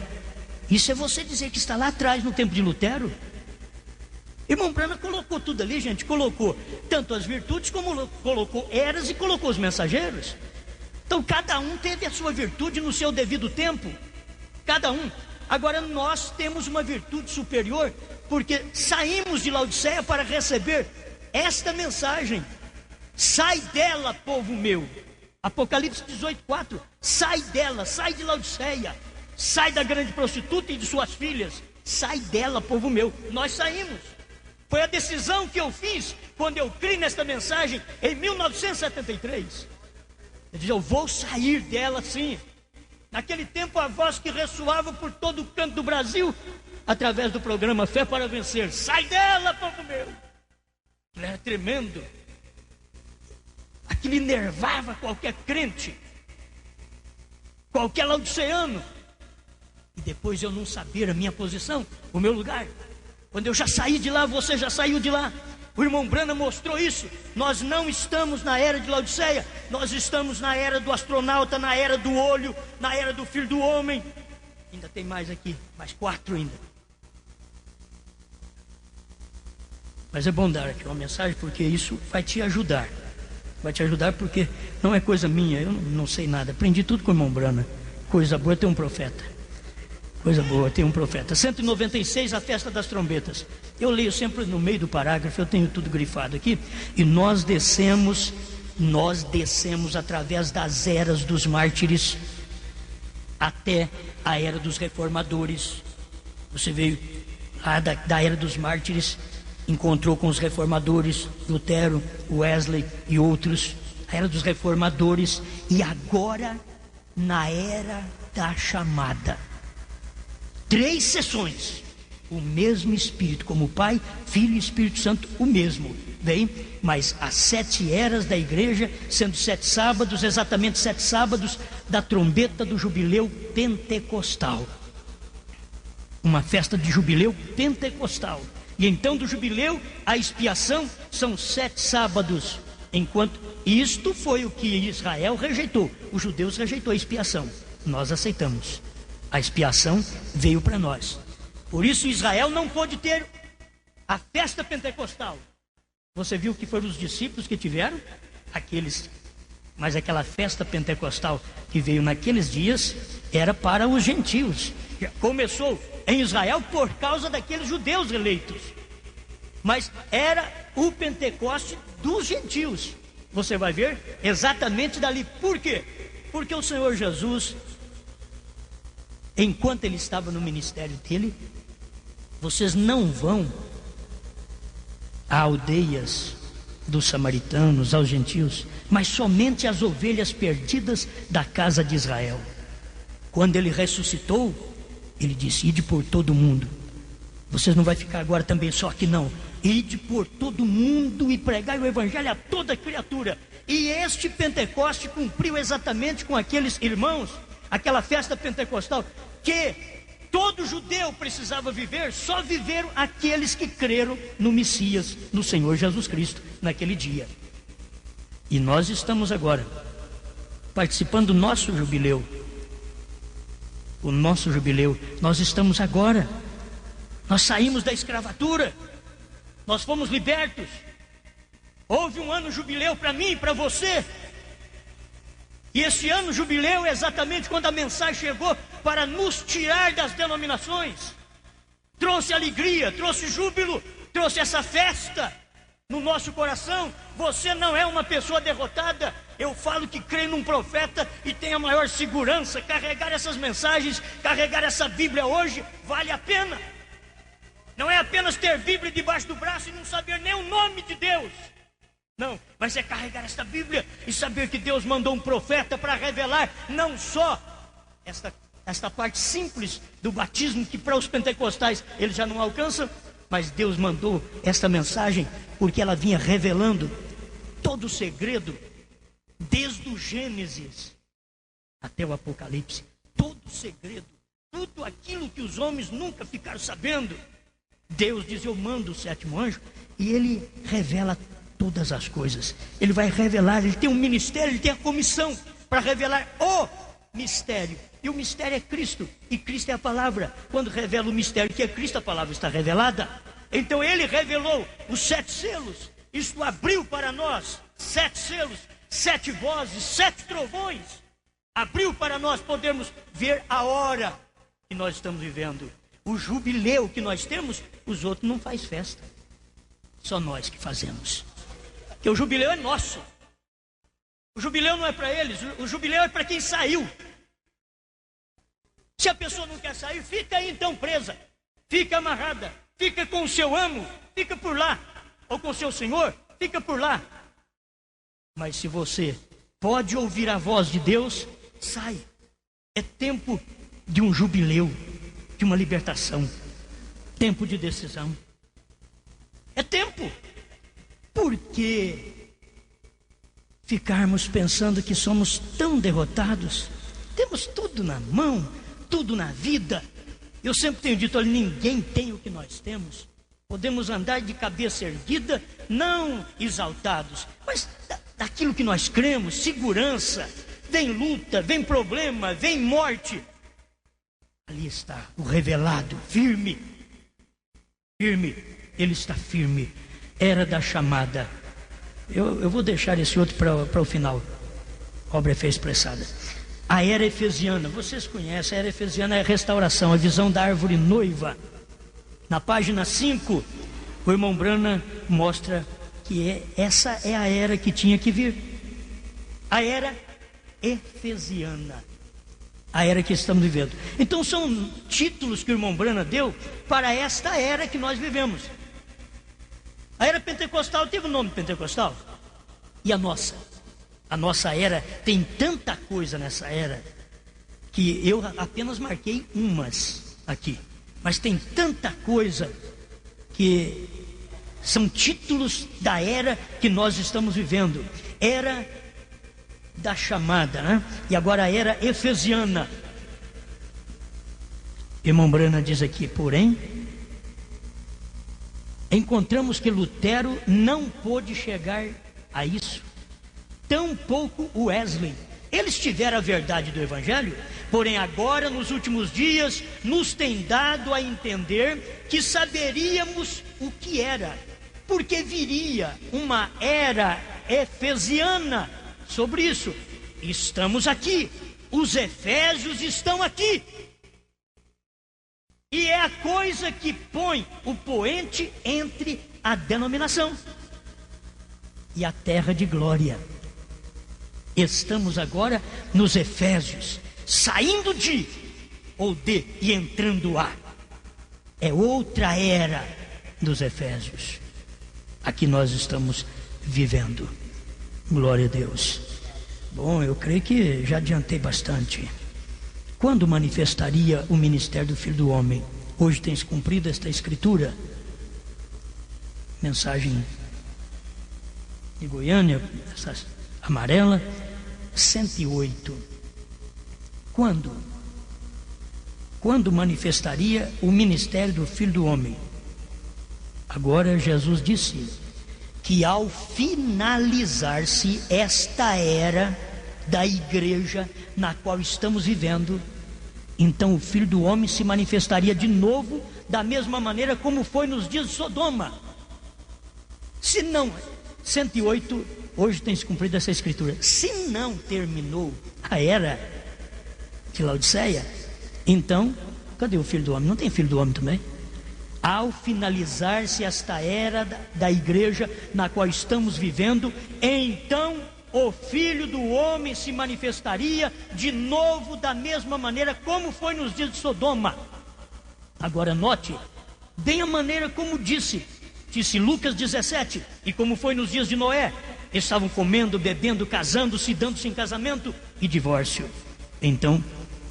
Isso é você dizer que está lá atrás, no tempo de Lutero. Irmão Brana colocou tudo ali, gente. Colocou tanto as virtudes, como colocou eras e colocou os mensageiros. Então cada um teve a sua virtude no seu devido tempo. Cada um. Agora nós temos uma virtude superior, porque saímos de Laodiceia para receber esta mensagem. Sai dela, povo meu. Apocalipse 18:4. Sai dela, sai de Laodiceia. Sai da grande prostituta e de suas filhas. Sai dela, povo meu. Nós saímos. Foi a decisão que eu fiz quando eu criei nesta mensagem em 1973. Eu disse, eu vou sair dela sim. Naquele tempo a voz que ressoava por todo o canto do Brasil, através do programa Fé para Vencer: sai dela, povo meu. Aquilo era tremendo. Aquilo enervava qualquer crente, qualquer laodiceano. E depois eu não saber a minha posição, o meu lugar. Quando eu já saí de lá, você já saiu de lá. O irmão Branham mostrou isso. Nós não estamos na era de Laodiceia. Nós estamos na era do astronauta, na era do olho, na era do filho do homem. Ainda tem mais aqui, mais 4 ainda. Mas é bom dar aqui uma mensagem, porque isso vai te ajudar. Vai te ajudar porque não é coisa minha, eu não sei nada. Aprendi tudo com o irmão Branham. Coisa boa é ter um profeta. Coisa boa, tem um profeta. 196, a festa das trombetas. Eu leio sempre no meio do parágrafo, eu tenho tudo grifado aqui. E nós descemos através das eras dos mártires até a era dos reformadores. Você veio lá da era dos mártires, encontrou com os reformadores, Lutero, Wesley e outros. A era dos reformadores. E agora na era da chamada. 3 sessões, o mesmo Espírito, como Pai, Filho e Espírito Santo, o mesmo. Bem, mas as 7 eras da igreja, sendo 7 sábados, exatamente 7 sábados da trombeta do jubileu pentecostal. Uma festa de jubileu pentecostal. E então do jubileu, a expiação, são 7 sábados. Enquanto isto foi o que Israel rejeitou, os judeus rejeitou a expiação, nós aceitamos. A expiação veio para nós. Por isso Israel não pôde ter a festa pentecostal. Você viu que foram os discípulos que tiveram? Mas aquela festa pentecostal que veio naqueles dias era para os gentios. Começou em Israel por causa daqueles judeus eleitos. Mas era o Pentecoste dos gentios. Você vai ver exatamente dali. Por quê? Porque o Senhor Jesus, enquanto ele estava no ministério dele, vocês não vão a aldeias dos samaritanos, aos gentios, mas somente às ovelhas perdidas da casa de Israel. Quando ele ressuscitou, ele disse: ide por todo o mundo. Vocês não vão ficar agora também só aqui não. Ide por todo o mundo e pregai o evangelho a toda criatura. E este Pentecoste cumpriu exatamente com aqueles irmãos, aquela festa pentecostal que todo judeu precisava viver. Só viveram aqueles que creram no Messias, no Senhor Jesus Cristo, naquele dia. E nós estamos agora participando do nosso jubileu. O nosso jubileu, nós estamos agora. Nós saímos da escravatura, nós fomos libertos. Houve um ano jubileu para mim e para você. E esse ano jubileu é exatamente quando a mensagem chegou para nos tirar das denominações. Trouxe alegria, trouxe júbilo, trouxe essa festa no nosso coração. Você não é uma pessoa derrotada. Eu falo que creio num profeta e tenho a maior segurança. Carregar essas mensagens, carregar essa Bíblia hoje, vale a pena. Não é apenas ter Bíblia debaixo do braço e não saber nem o nome de Deus. Não, mas é carregar esta Bíblia e saber que Deus mandou um profeta para revelar não só esta parte simples do batismo, que para os pentecostais eles já não alcançam, mas Deus mandou esta mensagem porque ela vinha revelando todo o segredo, desde o Gênesis até o Apocalipse. Todo o segredo, tudo aquilo que os homens nunca ficaram sabendo. Deus diz: eu mando o 7º anjo e ele revela todas as coisas. Ele vai revelar, ele tem um ministério, ele tem a comissão para revelar o mistério. E o mistério é Cristo, e Cristo é a palavra. Quando revela o mistério que é Cristo, a palavra está revelada. Então ele revelou os 7 selos. Isto abriu para nós 7 selos, 7 vozes, 7 trovões. Abriu para nós podermos ver a hora que nós estamos vivendo. O jubileu que nós temos, os outros não fazem festa. Só nós que fazemos. Porque o jubileu é nosso. O jubileu não é para eles, o jubileu é para quem saiu. Se a pessoa não quer sair, fica aí então presa. Fica amarrada, fica com o seu amo, fica por lá. Ou com o seu senhor, fica por lá. Mas se você pode ouvir a voz de Deus, sai. É tempo de um jubileu, de uma libertação. Tempo de decisão. É tempo. Por que ficarmos pensando que somos tão derrotados? Temos tudo na mão, tudo na vida. Eu sempre tenho dito, olha, ninguém tem o que nós temos. Podemos andar de cabeça erguida, não exaltados, mas daquilo que nós cremos, segurança. Vem luta, vem problema, vem morte. Ali está o revelado, firme. Firme, ele está firme. Era da chamada. Eu vou deixar esse outro para o final. Obra fé expressada. A era efesiana, vocês conhecem, a era efesiana é a restauração, a visão da árvore noiva. Na página 5, o irmão Branham mostra que essa é a era que tinha que vir. A era efesiana. A era que estamos vivendo. Então são títulos que o irmão Branham deu para esta era que nós vivemos. A era pentecostal teve o nome pentecostal. E a nossa? A nossa era tem tanta coisa nessa era que eu apenas marquei umas aqui. Mas tem tanta coisa que são títulos da era que nós estamos vivendo. Era da chamada, né? E agora a era efesiana. Irmão Branham diz aqui, porém, encontramos que Lutero não pôde chegar a isso. Tampouco Wesley. Eles tiveram a verdade do Evangelho, porém agora, nos últimos dias, nos tem dado a entender que saberíamos o que era, porque viria uma era efesiana sobre isso. Estamos aqui, os efésios estão aqui, e é a coisa que põe o poente entre a denominação e a terra de glória. Estamos agora nos Efésios, saindo de ou de e entrando a. É outra era dos Efésios. Aqui nós estamos vivendo. Glória a Deus. Bom, eu creio que já adiantei bastante. Quando manifestaria o ministério do Filho do Homem? Hoje tem se cumprido esta escritura. Mensagem de Goiânia, essa amarela, 108. Quando manifestaria o ministério do Filho do Homem? Agora Jesus disse que ao finalizar-se esta era da igreja na qual estamos vivendo, então o Filho do Homem se manifestaria de novo da mesma maneira como foi nos dias de Sodoma. Se não, 108, hoje tem se cumprido essa escritura. Se não terminou a era de Laodiceia, então, cadê o Filho do Homem? Não tem Filho do Homem também? Ao finalizar-se esta era da igreja na qual estamos vivendo, então o Filho do Homem se manifestaria de novo da mesma maneira como foi nos dias de Sodoma. Agora note bem a maneira como disse Lucas 17, e como foi nos dias de Noé. Estavam comendo, bebendo, casando-se, dando-se em casamento e divórcio. Então,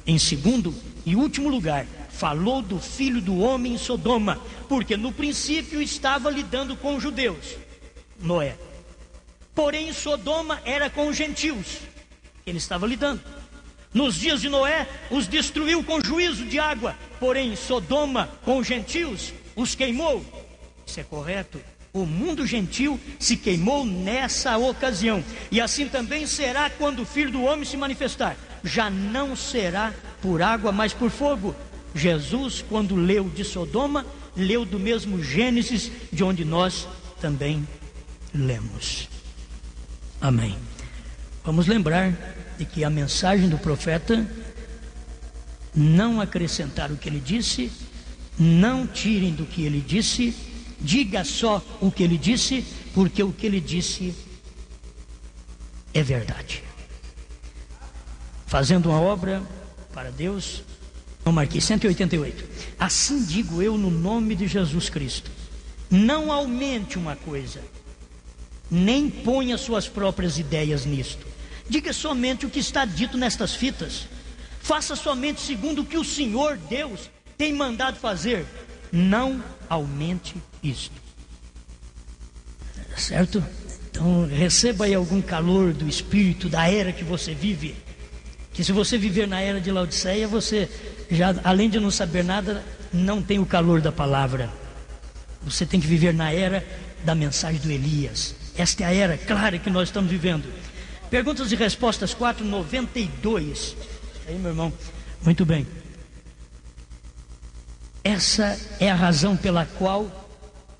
em segundo e último lugar, falou do Filho do Homem em Sodoma, porque no princípio estava lidando com os judeus, Noé. Porém Sodoma era com os gentios, ele estava lidando. Nos dias de Noé os destruiu com juízo de água, porém Sodoma com os gentios os queimou. Isso é correto. O mundo gentil se queimou nessa ocasião, e assim também será quando o Filho do Homem se manifestar. Já não será por água, mas por fogo. Jesus, quando leu de Sodoma, leu do mesmo Gênesis, de onde nós também lemos. Amém. Vamos lembrar de que a mensagem do profeta, não acrescentar o que ele disse, não tirem do que ele disse, diga só o que ele disse, porque o que ele disse é verdade. Fazendo uma obra para Deus, Não marquei, 188. Assim digo eu no nome de Jesus Cristo: não aumente uma coisa, nem ponha suas próprias ideias nisto. Diga somente o que está dito nestas fitas. Faça somente segundo o que o Senhor Deus tem mandado fazer. Não aumente isto. Certo? Então receba aí algum calor do Espírito da era que você vive. Que se você viver na era de Laodiceia, você já, além de não saber nada, não tem o calor da palavra. Você tem que viver na era da mensagem do Elias. Esta é a era clara que nós estamos vivendo. Perguntas e respostas 4:92. Aí, meu irmão, muito bem. Essa é a razão pela qual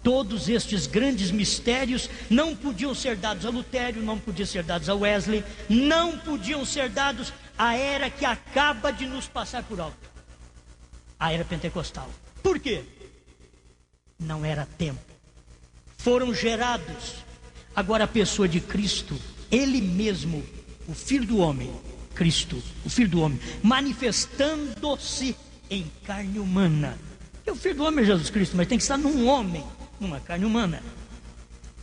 todos estes grandes mistérios não podiam ser dados a Lutério, não podiam ser dados a Wesley, não podiam ser dados à era que acaba de nos passar por alto, a era pentecostal. Por quê? Não era tempo. Foram gerados. Agora a pessoa de Cristo, Ele mesmo, o Filho do Homem, Cristo, o Filho do Homem, manifestando-se em carne humana. E o Filho do Homem é Jesus Cristo, mas tem que estar num homem, numa carne humana.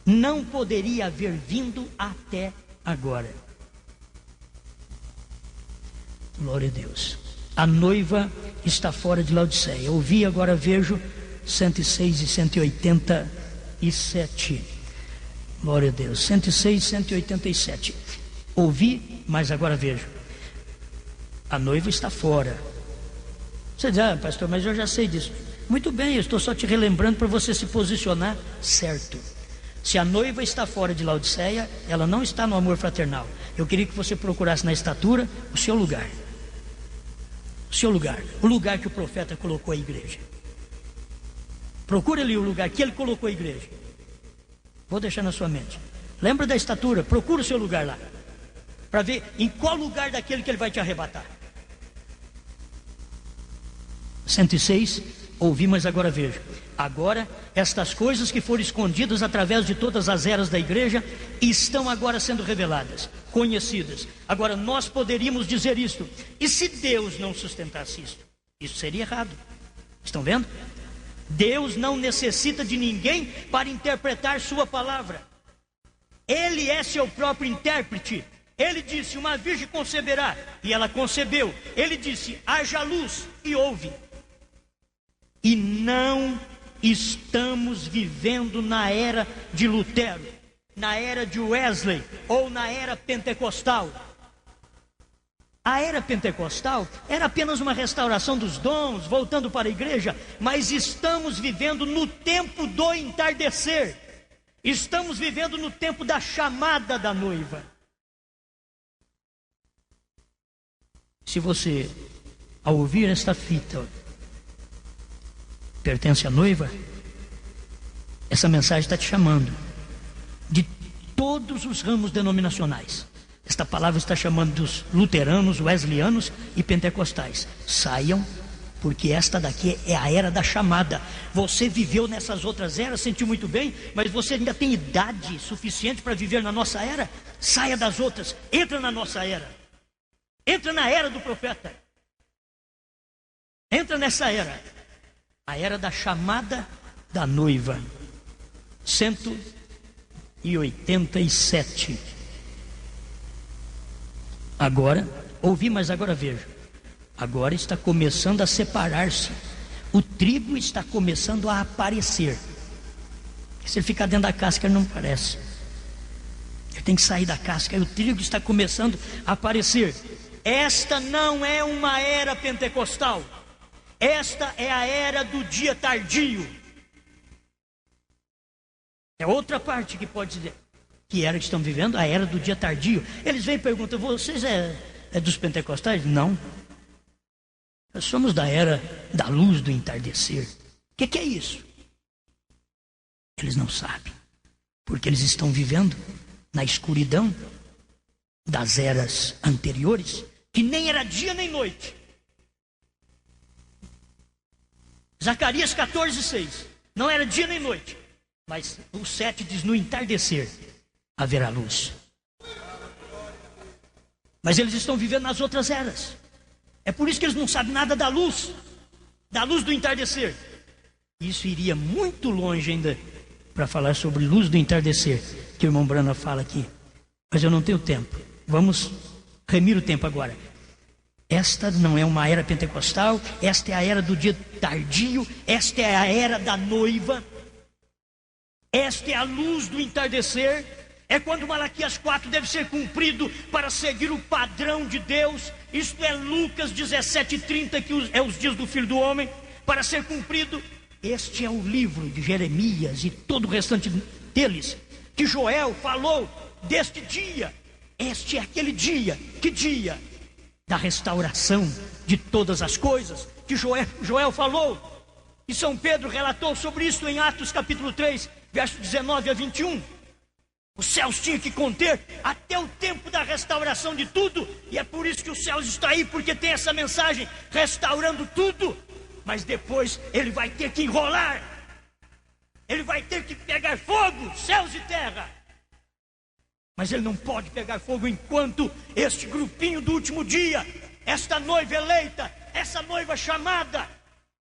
Não poderia haver vindo até agora. Glória a Deus. A noiva está fora de Laodiceia. Ouvi, agora vejo 106 e 187. Glória a Deus. 106 e 187. Ouvi, mas agora vejo. A noiva está fora. Você diz: ah, pastor, mas eu já sei disso. Muito bem, eu estou só te relembrando para você se posicionar certo. Se a noiva está fora de Laodiceia, ela não está no amor fraternal. Eu queria que você procurasse na estatura o seu lugar. O seu lugar. O lugar que o profeta colocou a igreja. Procure ali o lugar que ele colocou a igreja. Vou deixar na sua mente. Lembra da estatura? Procura o seu lugar lá, para ver em qual lugar daquele que ele vai te arrebatar. 106, ouvi, mas agora vejo. Agora, estas coisas que foram escondidas através de todas as eras da igreja, estão agora sendo reveladas, conhecidas. Agora, nós poderíamos dizer isto: e se Deus não sustentasse isto? Isso seria errado. Estão vendo? Deus não necessita de ninguém para interpretar sua palavra. Ele é seu próprio intérprete. Ele disse: uma virgem conceberá, e ela concebeu. Ele disse: haja luz, e houve. E não estamos vivendo na era de Lutero, na era de Wesley ou na era pentecostal. A era pentecostal era apenas uma restauração dos dons, voltando para a igreja, mas estamos vivendo no tempo do entardecer. Estamos vivendo no tempo da chamada da noiva. Se você, ao ouvir esta fita, pertence à noiva, essa mensagem está te chamando de todos os ramos denominacionais. Esta palavra está chamando dos luteranos, wesleyanos e pentecostais. Saiam, porque esta daqui é a era da chamada. Você viveu nessas outras eras, sentiu muito bem, mas você ainda tem idade suficiente para viver na nossa era? Saia das outras, entra na nossa era. Entra na era do profeta. Entra nessa era. A era da chamada da noiva. 187. Agora, ouvi, mas agora vejo. Agora está começando a separar-se. O trigo está começando a aparecer. Se ele ficar dentro da casca, ele não aparece. Ele tem que sair da casca. E o trigo está começando a aparecer. Esta não é uma era pentecostal. Esta é a era do dia tardio. É outra parte que pode dizer. Que era que estão vivendo? A era do dia tardio. Eles vêm e perguntam: vocês é dos pentecostais? Não. Nós somos da era da luz do entardecer. O que é isso? Eles não sabem. Porque eles estão vivendo na escuridão das eras anteriores, que nem era dia nem noite. Zacarias 14:6. Não era dia nem noite. Mas o 7 diz: no entardecer haverá luz. Mas eles estão vivendo nas outras eras. É por isso que eles não sabem nada da luz do entardecer. Isso iria muito longe ainda para falar sobre luz do entardecer, que o irmão Brana fala aqui. Mas eu não tenho tempo. Vamos remir o tempo agora. Esta não é uma era pentecostal, esta é a era do dia tardio, esta é a era da noiva, esta é a luz do entardecer, é quando Malaquias 4 deve ser cumprido para seguir o padrão de Deus. Isto é Lucas 17:30, que é os dias do Filho do Homem, para ser cumprido. Este é o livro de Jeremias e todo o restante deles, que Joel falou deste dia. Este é aquele dia, que dia? Da restauração de todas as coisas, que Joel falou. E São Pedro relatou sobre isso em Atos capítulo 3, verso 19 a 21. Os céus tinham que conter até o tempo da restauração de tudo. E é por isso que os céus estão aí, porque tem essa mensagem, restaurando tudo. Mas depois ele vai ter que enrolar. Ele vai ter que pegar fogo, céus e terra. Mas ele não pode pegar fogo enquanto este grupinho do último dia, esta noiva eleita, essa noiva chamada,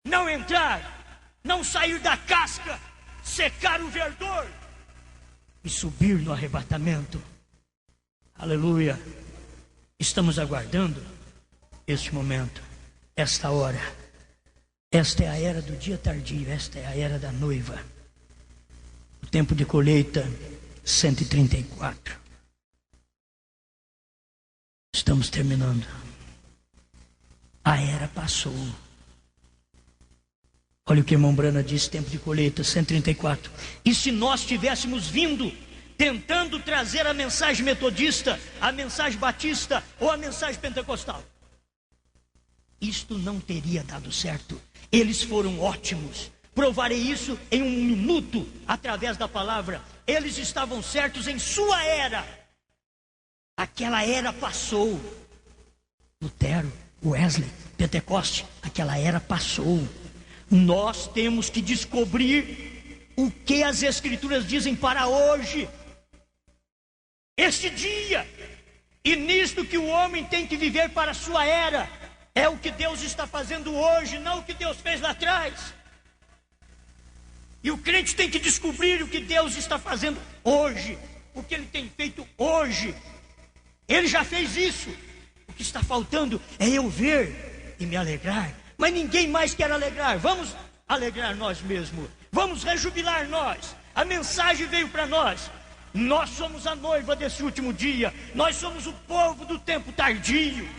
não entrar, não sair da casca, secar o verdor e subir no arrebatamento. Aleluia. Estamos aguardando este momento, esta hora. Esta é a era do dia tardio, esta é a era da noiva. O tempo de colheita 134. Estamos terminando. A era passou. Olha o que o irmão Brana disse, tempo de colheita 134. E se nós tivéssemos vindo tentando trazer a mensagem metodista, a mensagem batista ou a mensagem pentecostal, isto não teria dado certo. Eles foram ótimos. Provarei isso em um minuto através da palavra. Eles estavam certos em sua era. Aquela era passou. Lutero, Wesley, Pentecoste, aquela era passou. Nós temos que descobrir o que as Escrituras dizem para hoje, este dia. E nisto que o homem tem que viver para a sua era. É o que Deus está fazendo hoje, não o que Deus fez lá atrás. E o crente tem que descobrir o que Deus está fazendo hoje, o que Ele tem feito hoje. Ele já fez isso. O que está faltando é eu ver e me alegrar. Mas ninguém mais quer alegrar. Vamos alegrar nós mesmos. Vamos rejubilar nós. A mensagem veio para nós. Nós somos a noiva desse último dia. Nós somos o povo do tempo tardio,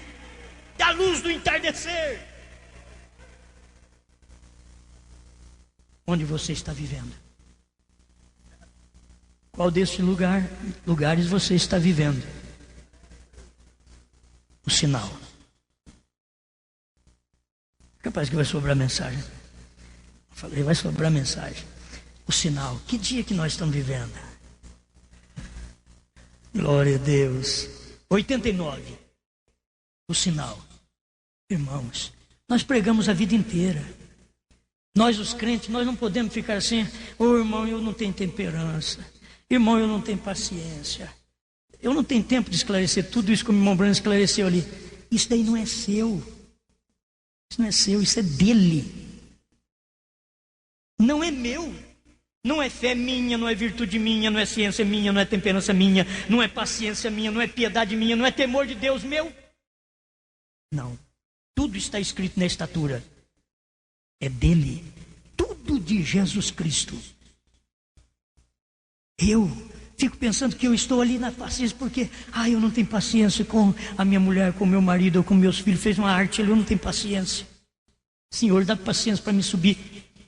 da luz do entardecer. Onde você está vivendo? Qual desses lugares você está vivendo? O sinal. Capaz que vai sobrar mensagem. Eu falei, vai sobrar mensagem. O sinal. Que dia que nós estamos vivendo? Glória a Deus. 89. O sinal. Irmãos, nós pregamos a vida inteira. Nós, os crentes, nós não podemos ficar assim: ô irmão, eu não tenho temperança. Irmão, eu não tenho paciência. Eu não tenho tempo de esclarecer tudo isso que o irmão Brano esclareceu ali. Isso daí não é seu. Isso não é seu, isso é dele. Não é meu. Não é fé minha, não é virtude minha, não é ciência minha, não é temperança minha, não é paciência minha, não é piedade minha, não é temor de Deus meu. Não. Tudo está escrito na Escritura. É dele. Tudo de Jesus Cristo. Eu fico pensando que eu estou ali na paciência porque eu não tenho paciência com a minha mulher, com o meu marido ou com meus filhos. Fez uma arte ali, eu não tenho paciência. Senhor, dá paciência para me subir.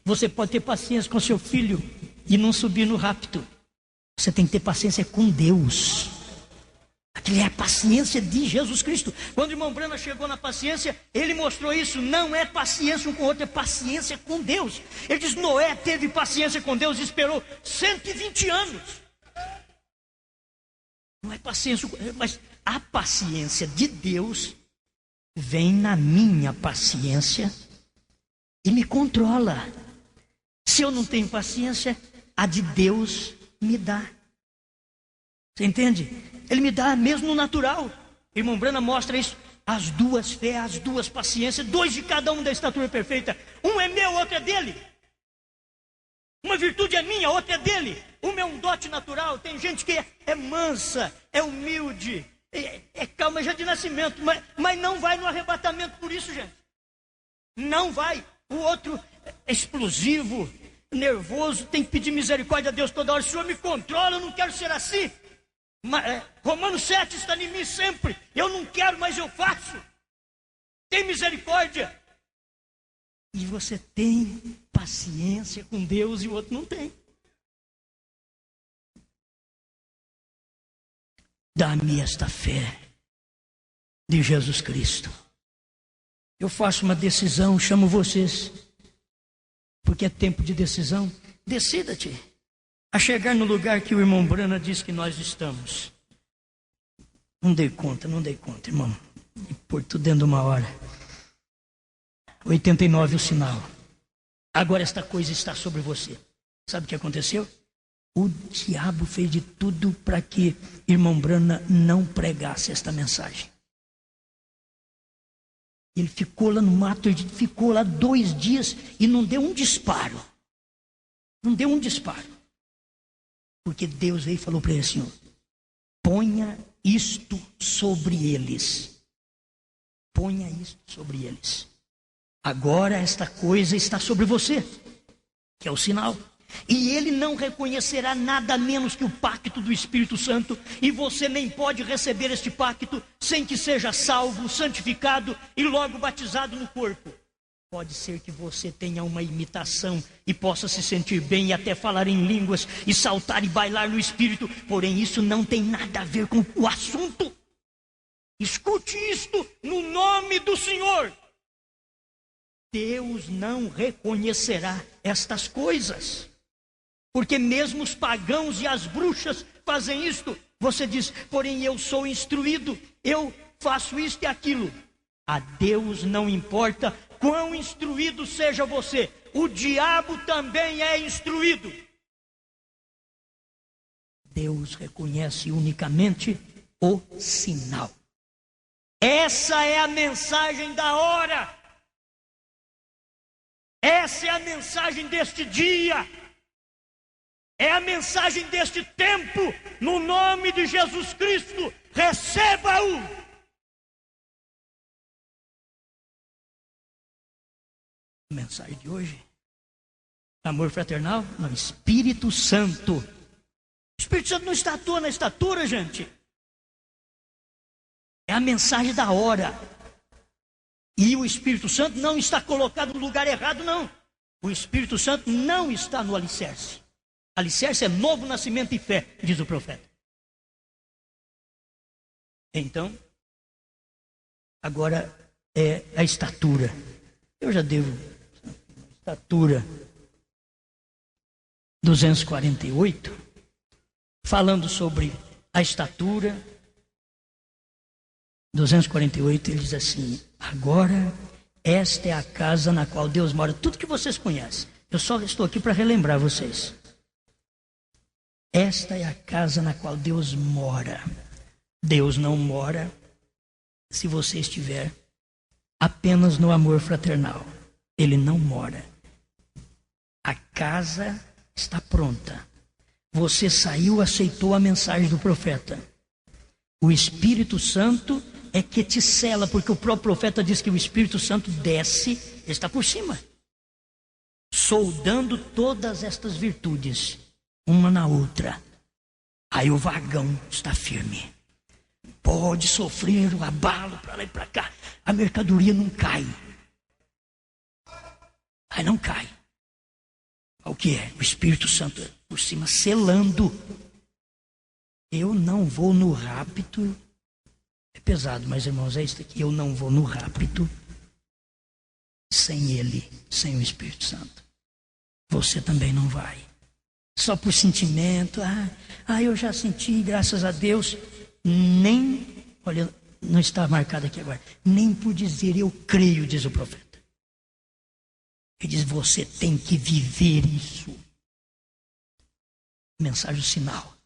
Você pode ter paciência com seu filho e não subir no rapto. Você tem que ter paciência com Deus. Aquilo é a paciência de Jesus Cristo. Quando o irmão Brana chegou na paciência, ele mostrou isso. Não é paciência um com o outro, é paciência com Deus. Ele diz: Noé teve paciência com Deus e esperou 120 anos. Não é paciência, mas a paciência de Deus vem na minha paciência e me controla. Se eu não tenho paciência, a de Deus me dá. Você entende? Ele me dá mesmo no natural. O irmão Brana mostra isso as duas fé, as duas paciências, 2 de cada um da estatura perfeita. Um é meu, outro é dele. Uma virtude é minha, outra é dele. Uma é um dote natural. Tem gente que é mansa, é humilde, é calma já de nascimento, mas não vai no arrebatamento por isso, gente. Não vai. O outro é explosivo, nervoso, tem que pedir misericórdia a Deus toda hora. Senhor, me controla, eu não quero ser assim. Romanos 7 está em mim sempre. Eu não quero, mas eu faço. Tem misericórdia. E você tem paciência com Deus e o outro não tem. Dá-me esta fé de Jesus Cristo. Eu faço uma decisão, chamo vocês, porque é tempo de decisão. Decida-te a chegar no lugar que o irmão Brana diz que nós estamos. Não dei conta, irmão. E por tudo dentro de uma hora. 89 o sinal. Agora esta coisa está sobre você. Sabe o que aconteceu? O diabo fez de tudo para que irmão Brana não pregasse esta mensagem. Ele ficou lá no mato, ele ficou lá 2 dias e não deu um disparo. Não deu um disparo. Porque Deus veio e falou para ele assim: ponha isto sobre eles. Ponha isto sobre eles. Agora esta coisa está sobre você, que é o sinal. E ele não reconhecerá nada menos que o pacto do Espírito Santo. E você nem pode receber este pacto sem que seja salvo, santificado e logo batizado no corpo. Pode ser que você tenha uma imitação e possa se sentir bem e até falar em línguas e saltar e bailar no Espírito. Porém, isso não tem nada a ver com o assunto. Escute isto no nome do Senhor. Deus não reconhecerá estas coisas. Porque mesmo os pagãos e as bruxas fazem isto. Você diz, porém eu sou instruído, eu faço isto e aquilo. A Deus não importa quão instruído seja você. O diabo também é instruído. Deus reconhece unicamente o sinal. Essa é a mensagem da hora. Essa é a mensagem deste dia. É a mensagem deste tempo. No nome de Jesus Cristo, receba-o. A mensagem de hoje: amor fraternal? Não, Espírito Santo. O Espírito Santo não está à toa na estatura, gente. É a mensagem da hora. E o Espírito Santo não está colocado no lugar errado, não. O Espírito Santo não está no alicerce. Alicerce é novo nascimento e fé, diz o profeta. Então, agora é a estatura. Eu já devo. Estatura 248, falando sobre a estatura. 248, ele diz assim: agora esta é a casa na qual Deus mora. Tudo que vocês conhecem. Eu só estou aqui para relembrar vocês. Esta é a casa na qual Deus mora. Deus não mora se você estiver apenas no amor fraternal. Ele não mora. A casa está pronta. Você saiu, aceitou a mensagem do profeta. O Espírito Santo é que te sela, porque o próprio profeta diz que o Espírito Santo desce, ele está por cima, soldando todas estas virtudes uma na outra. Aí o vagão está firme. Pode sofrer o abalo para lá e para cá, a mercadoria não cai. Aí não cai. O que é? O Espírito Santo por cima, selando. Eu não vou no rapto. É pesado, mas irmãos, é isso aqui. Eu não vou no rapto sem ele, sem o Espírito Santo. Você também não vai. Só por sentimento. Eu já senti, graças a Deus. Nem, olha, não está marcado aqui agora. Nem por dizer eu creio, diz o profeta. Ele diz, você tem que viver isso. Mensagem sinal.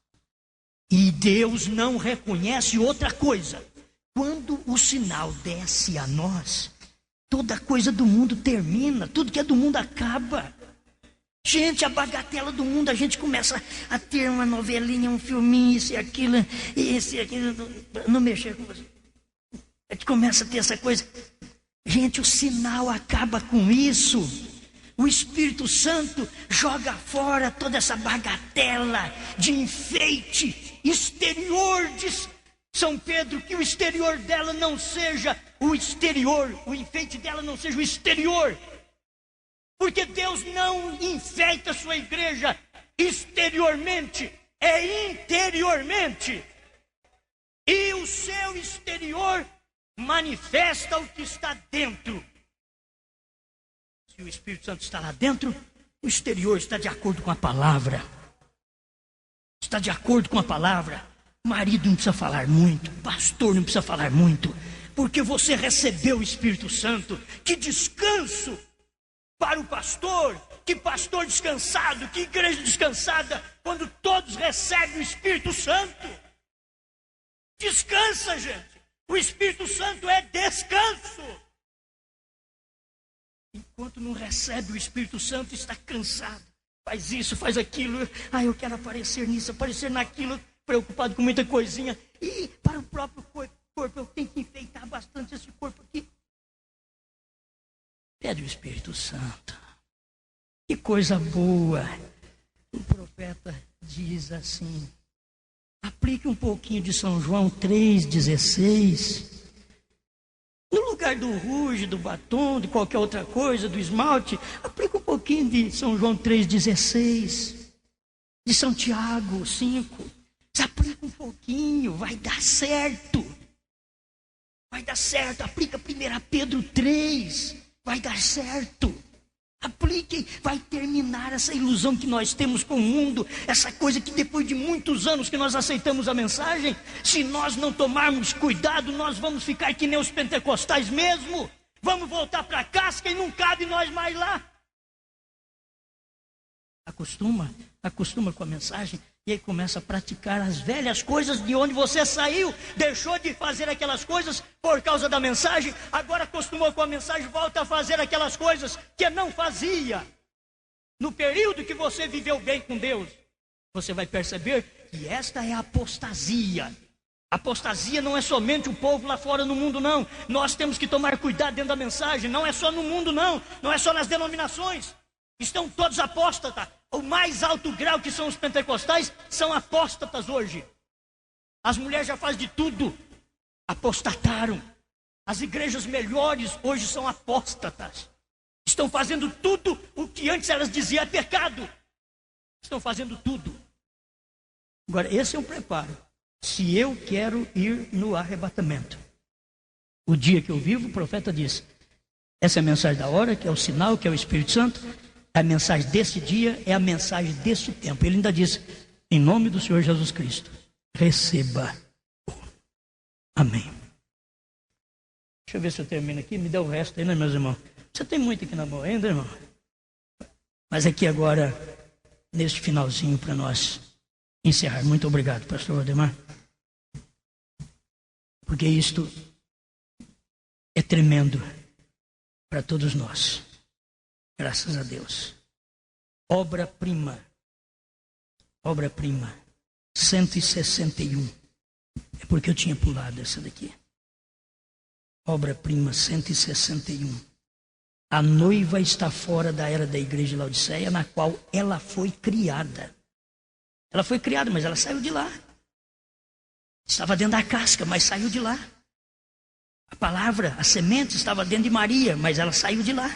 E Deus não reconhece outra coisa. Quando o sinal desce a nós, toda coisa do mundo termina, tudo que é do mundo acaba. Gente, a bagatela do mundo, a gente começa a ter uma novelinha, um filminho, isso e aquilo, não mexer com você. A gente começa a ter essa coisa. Gente, o sinal acaba com isso. O Espírito Santo joga fora toda essa bagatela de enfeite exterior. Diz São Pedro que o exterior dela não seja o exterior, o enfeite dela não seja o exterior. Porque Deus não enfeita a sua igreja exteriormente, é interiormente. E o seu exterior manifesta o que está dentro. Se o Espírito Santo está lá dentro, o exterior está de acordo com a palavra. Está de acordo com a palavra. Marido não precisa falar muito, pastor não precisa falar muito, porque você recebeu o Espírito Santo. Que descanso para o pastor, que pastor descansado, que igreja descansada, quando todos recebem o Espírito Santo. Descansa, gente. O Espírito Santo é descanso. Enquanto não recebe o Espírito Santo, está cansado. Faz isso, faz aquilo. Eu quero aparecer nisso, aparecer naquilo, preocupado com muita coisinha. E para o próprio corpo, eu tenho que enfeitar bastante esse corpo aqui. Pede o Espírito Santo. Que coisa boa. O profeta diz assim. Aplique um pouquinho de São João 3,16. No lugar do rouge, do batom, de qualquer outra coisa, do esmalte, aplique um pouquinho de São João 3,16. De São Tiago 5. Você aplica um pouquinho, vai dar certo. Vai dar certo. Aplica 1 Pedro 3. Vai dar certo. Aplique, vai terminar essa ilusão que nós temos com o mundo, essa coisa que depois de muitos anos que nós aceitamos a mensagem, se nós não tomarmos cuidado, nós vamos ficar que nem os pentecostais mesmo. Vamos voltar para a casca e não cabe nós mais lá. Acostuma com a mensagem. E aí começa a praticar as velhas coisas de onde você saiu. Deixou de fazer aquelas coisas por causa da mensagem. Agora acostumou com a mensagem, volta a fazer aquelas coisas que não fazia. No período que você viveu bem com Deus, você vai perceber que esta é a apostasia. Apostasia não é somente o povo lá fora no mundo, não. Nós temos que tomar cuidado dentro da mensagem. Não é só no mundo, não. Não é só nas denominações. Estão todos apóstatas. O mais alto grau que são os pentecostais são apóstatas hoje. As mulheres já fazem de tudo. Apostataram. As igrejas melhores hoje são apóstatas. Estão fazendo tudo o que antes elas diziam é pecado. Estão fazendo tudo. Agora, esse é um preparo. Se eu quero ir no arrebatamento. O dia que eu vivo, o profeta diz, essa é a mensagem da hora, que é o sinal, que é o Espírito Santo. A mensagem desse dia é a mensagem desse tempo. Ele ainda diz, em nome do Senhor Jesus Cristo, receba. Amém. Deixa eu ver se eu termino aqui. Me dá o resto aí, né, meus irmãos? Você tem muito aqui na mão ainda, irmão? Mas aqui agora, neste finalzinho, para nós encerrar. Muito obrigado, pastor Valdemar. Porque isto é tremendo para todos nós. Graças a Deus. Obra-prima. Obra-prima. 161. É porque eu tinha pulado essa daqui. Obra-prima 161. A noiva está fora da era da igreja de Laodiceia, na qual ela foi criada. Ela foi criada, mas ela saiu de lá. Estava dentro da casca, mas saiu de lá. A palavra, a semente estava dentro de Maria, mas ela saiu de lá.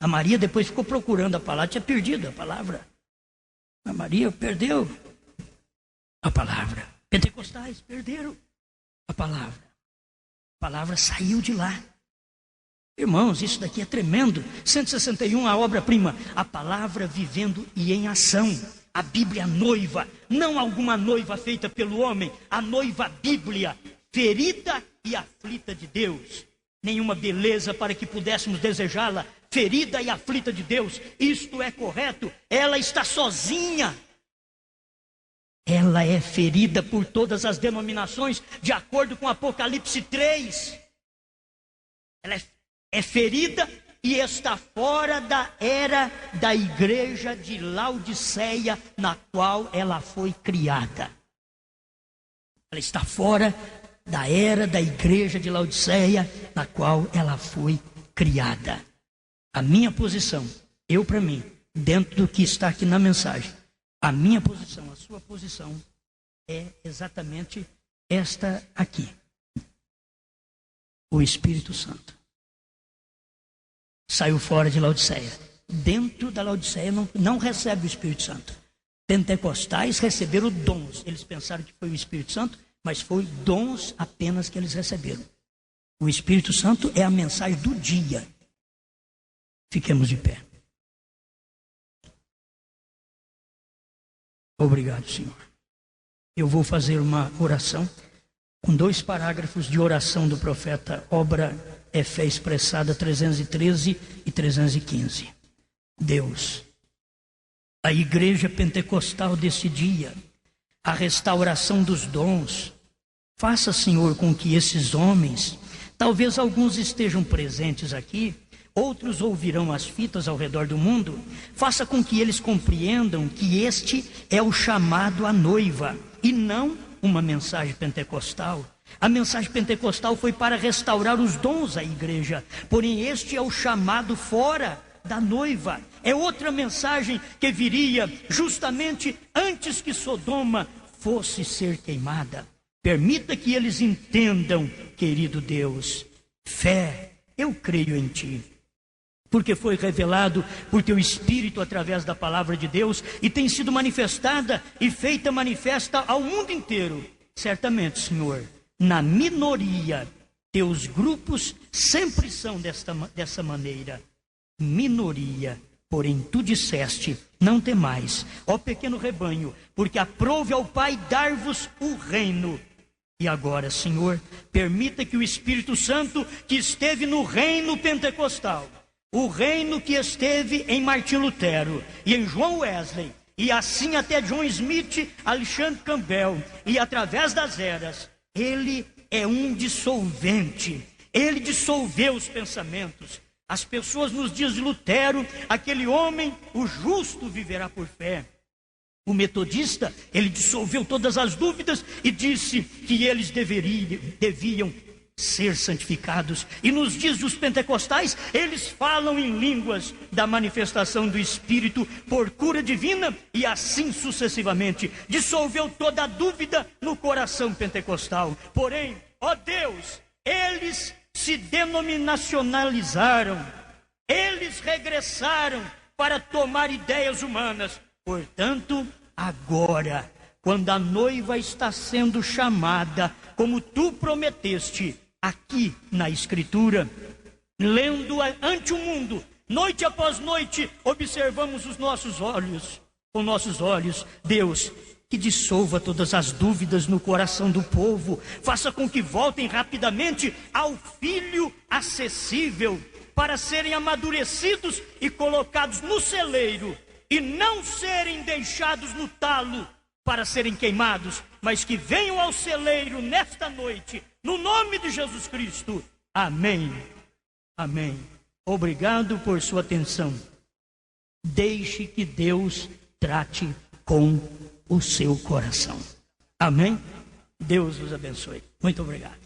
A Maria depois ficou procurando a palavra, tinha perdido a palavra. A Maria perdeu a palavra. Pentecostais perderam a palavra. A palavra saiu de lá. Irmãos, isso daqui é tremendo. 161, a obra-prima. A palavra vivendo e em ação. A Bíblia noiva, não alguma noiva feita pelo homem. A noiva Bíblia, ferida e aflita de Deus. Nenhuma beleza para que pudéssemos desejá-la. Ferida e aflita de Deus. Isto é correto. Ela está sozinha. ela é ferida por todas as denominações, de acordo com Apocalipse 3. Ela é ferida e está fora da era da igreja de Laodiceia, na qual ela foi criada. Ela está fora da era da igreja de Laodiceia, na qual ela foi criada. A minha posição, eu para mim, dentro do que está aqui na mensagem, a minha posição, a sua posição, é exatamente esta aqui. O Espírito Santo saiu fora de Laodiceia. Dentro da Laodiceia não recebe o Espírito Santo. Pentecostais receberam dons. Eles pensaram que foi o Espírito Santo, mas foi dons apenas que eles receberam. O Espírito Santo é a mensagem do dia. Fiquemos de pé. Obrigado, Senhor. Eu vou fazer uma oração com 2 parágrafos de oração do profeta, obra é fé expressada 313 e 315. Deus, a igreja pentecostal desse dia, a restauração dos dons, faça, Senhor, com que esses homens, talvez alguns estejam presentes aqui, outros ouvirão as fitas ao redor do mundo, faça com que eles compreendam que este é o chamado à noiva e não uma mensagem pentecostal. A mensagem pentecostal foi para restaurar os dons à igreja, porém este é o chamado fora da noiva. É outra mensagem que viria justamente antes que Sodoma fosse ser queimada. Permita que eles entendam, querido Deus, fé, eu creio em Ti, porque foi revelado por Teu Espírito através da palavra de Deus e tem sido manifestada e feita manifesta ao mundo inteiro. Certamente, Senhor, na minoria, Teus grupos sempre são dessa maneira. Minoria, porém Tu disseste, não temais, ó pequeno rebanho, porque aprouve ao Pai dar-vos o reino. E agora, Senhor, permita que o Espírito Santo que esteve no reino pentecostal, o reino que esteve em Martim Lutero e em João Wesley, e assim até John Smith, Alexandre Campbell, e através das eras, ele é um dissolvente, ele dissolveu os pensamentos. As pessoas nos dias de Lutero, aquele homem, o justo viverá por fé. O metodista, ele dissolveu todas as dúvidas e disse que eles deviam ser santificados. E nos dias dos pentecostais, eles falam em línguas da manifestação do Espírito por cura divina e assim sucessivamente. Dissolveu toda a dúvida no coração pentecostal. Porém, ó Deus, eles se denominacionalizaram, eles regressaram para tomar ideias humanas. Portanto, agora, quando a noiva está sendo chamada, como Tu prometeste, aqui na Escritura, lendo ante o mundo, noite após noite, observamos os nossos olhos, com nossos olhos, Deus, que dissolva todas as dúvidas no coração do povo, faça com que voltem rapidamente ao Filho acessível, para serem amadurecidos e colocados no celeiro, e não serem deixados no talo para serem queimados, mas que venham ao celeiro nesta noite, no nome de Jesus Cristo. Amém. Amém. Obrigado por sua atenção. Deixe que Deus trate com o seu coração. Amém? Deus os abençoe. Muito obrigado.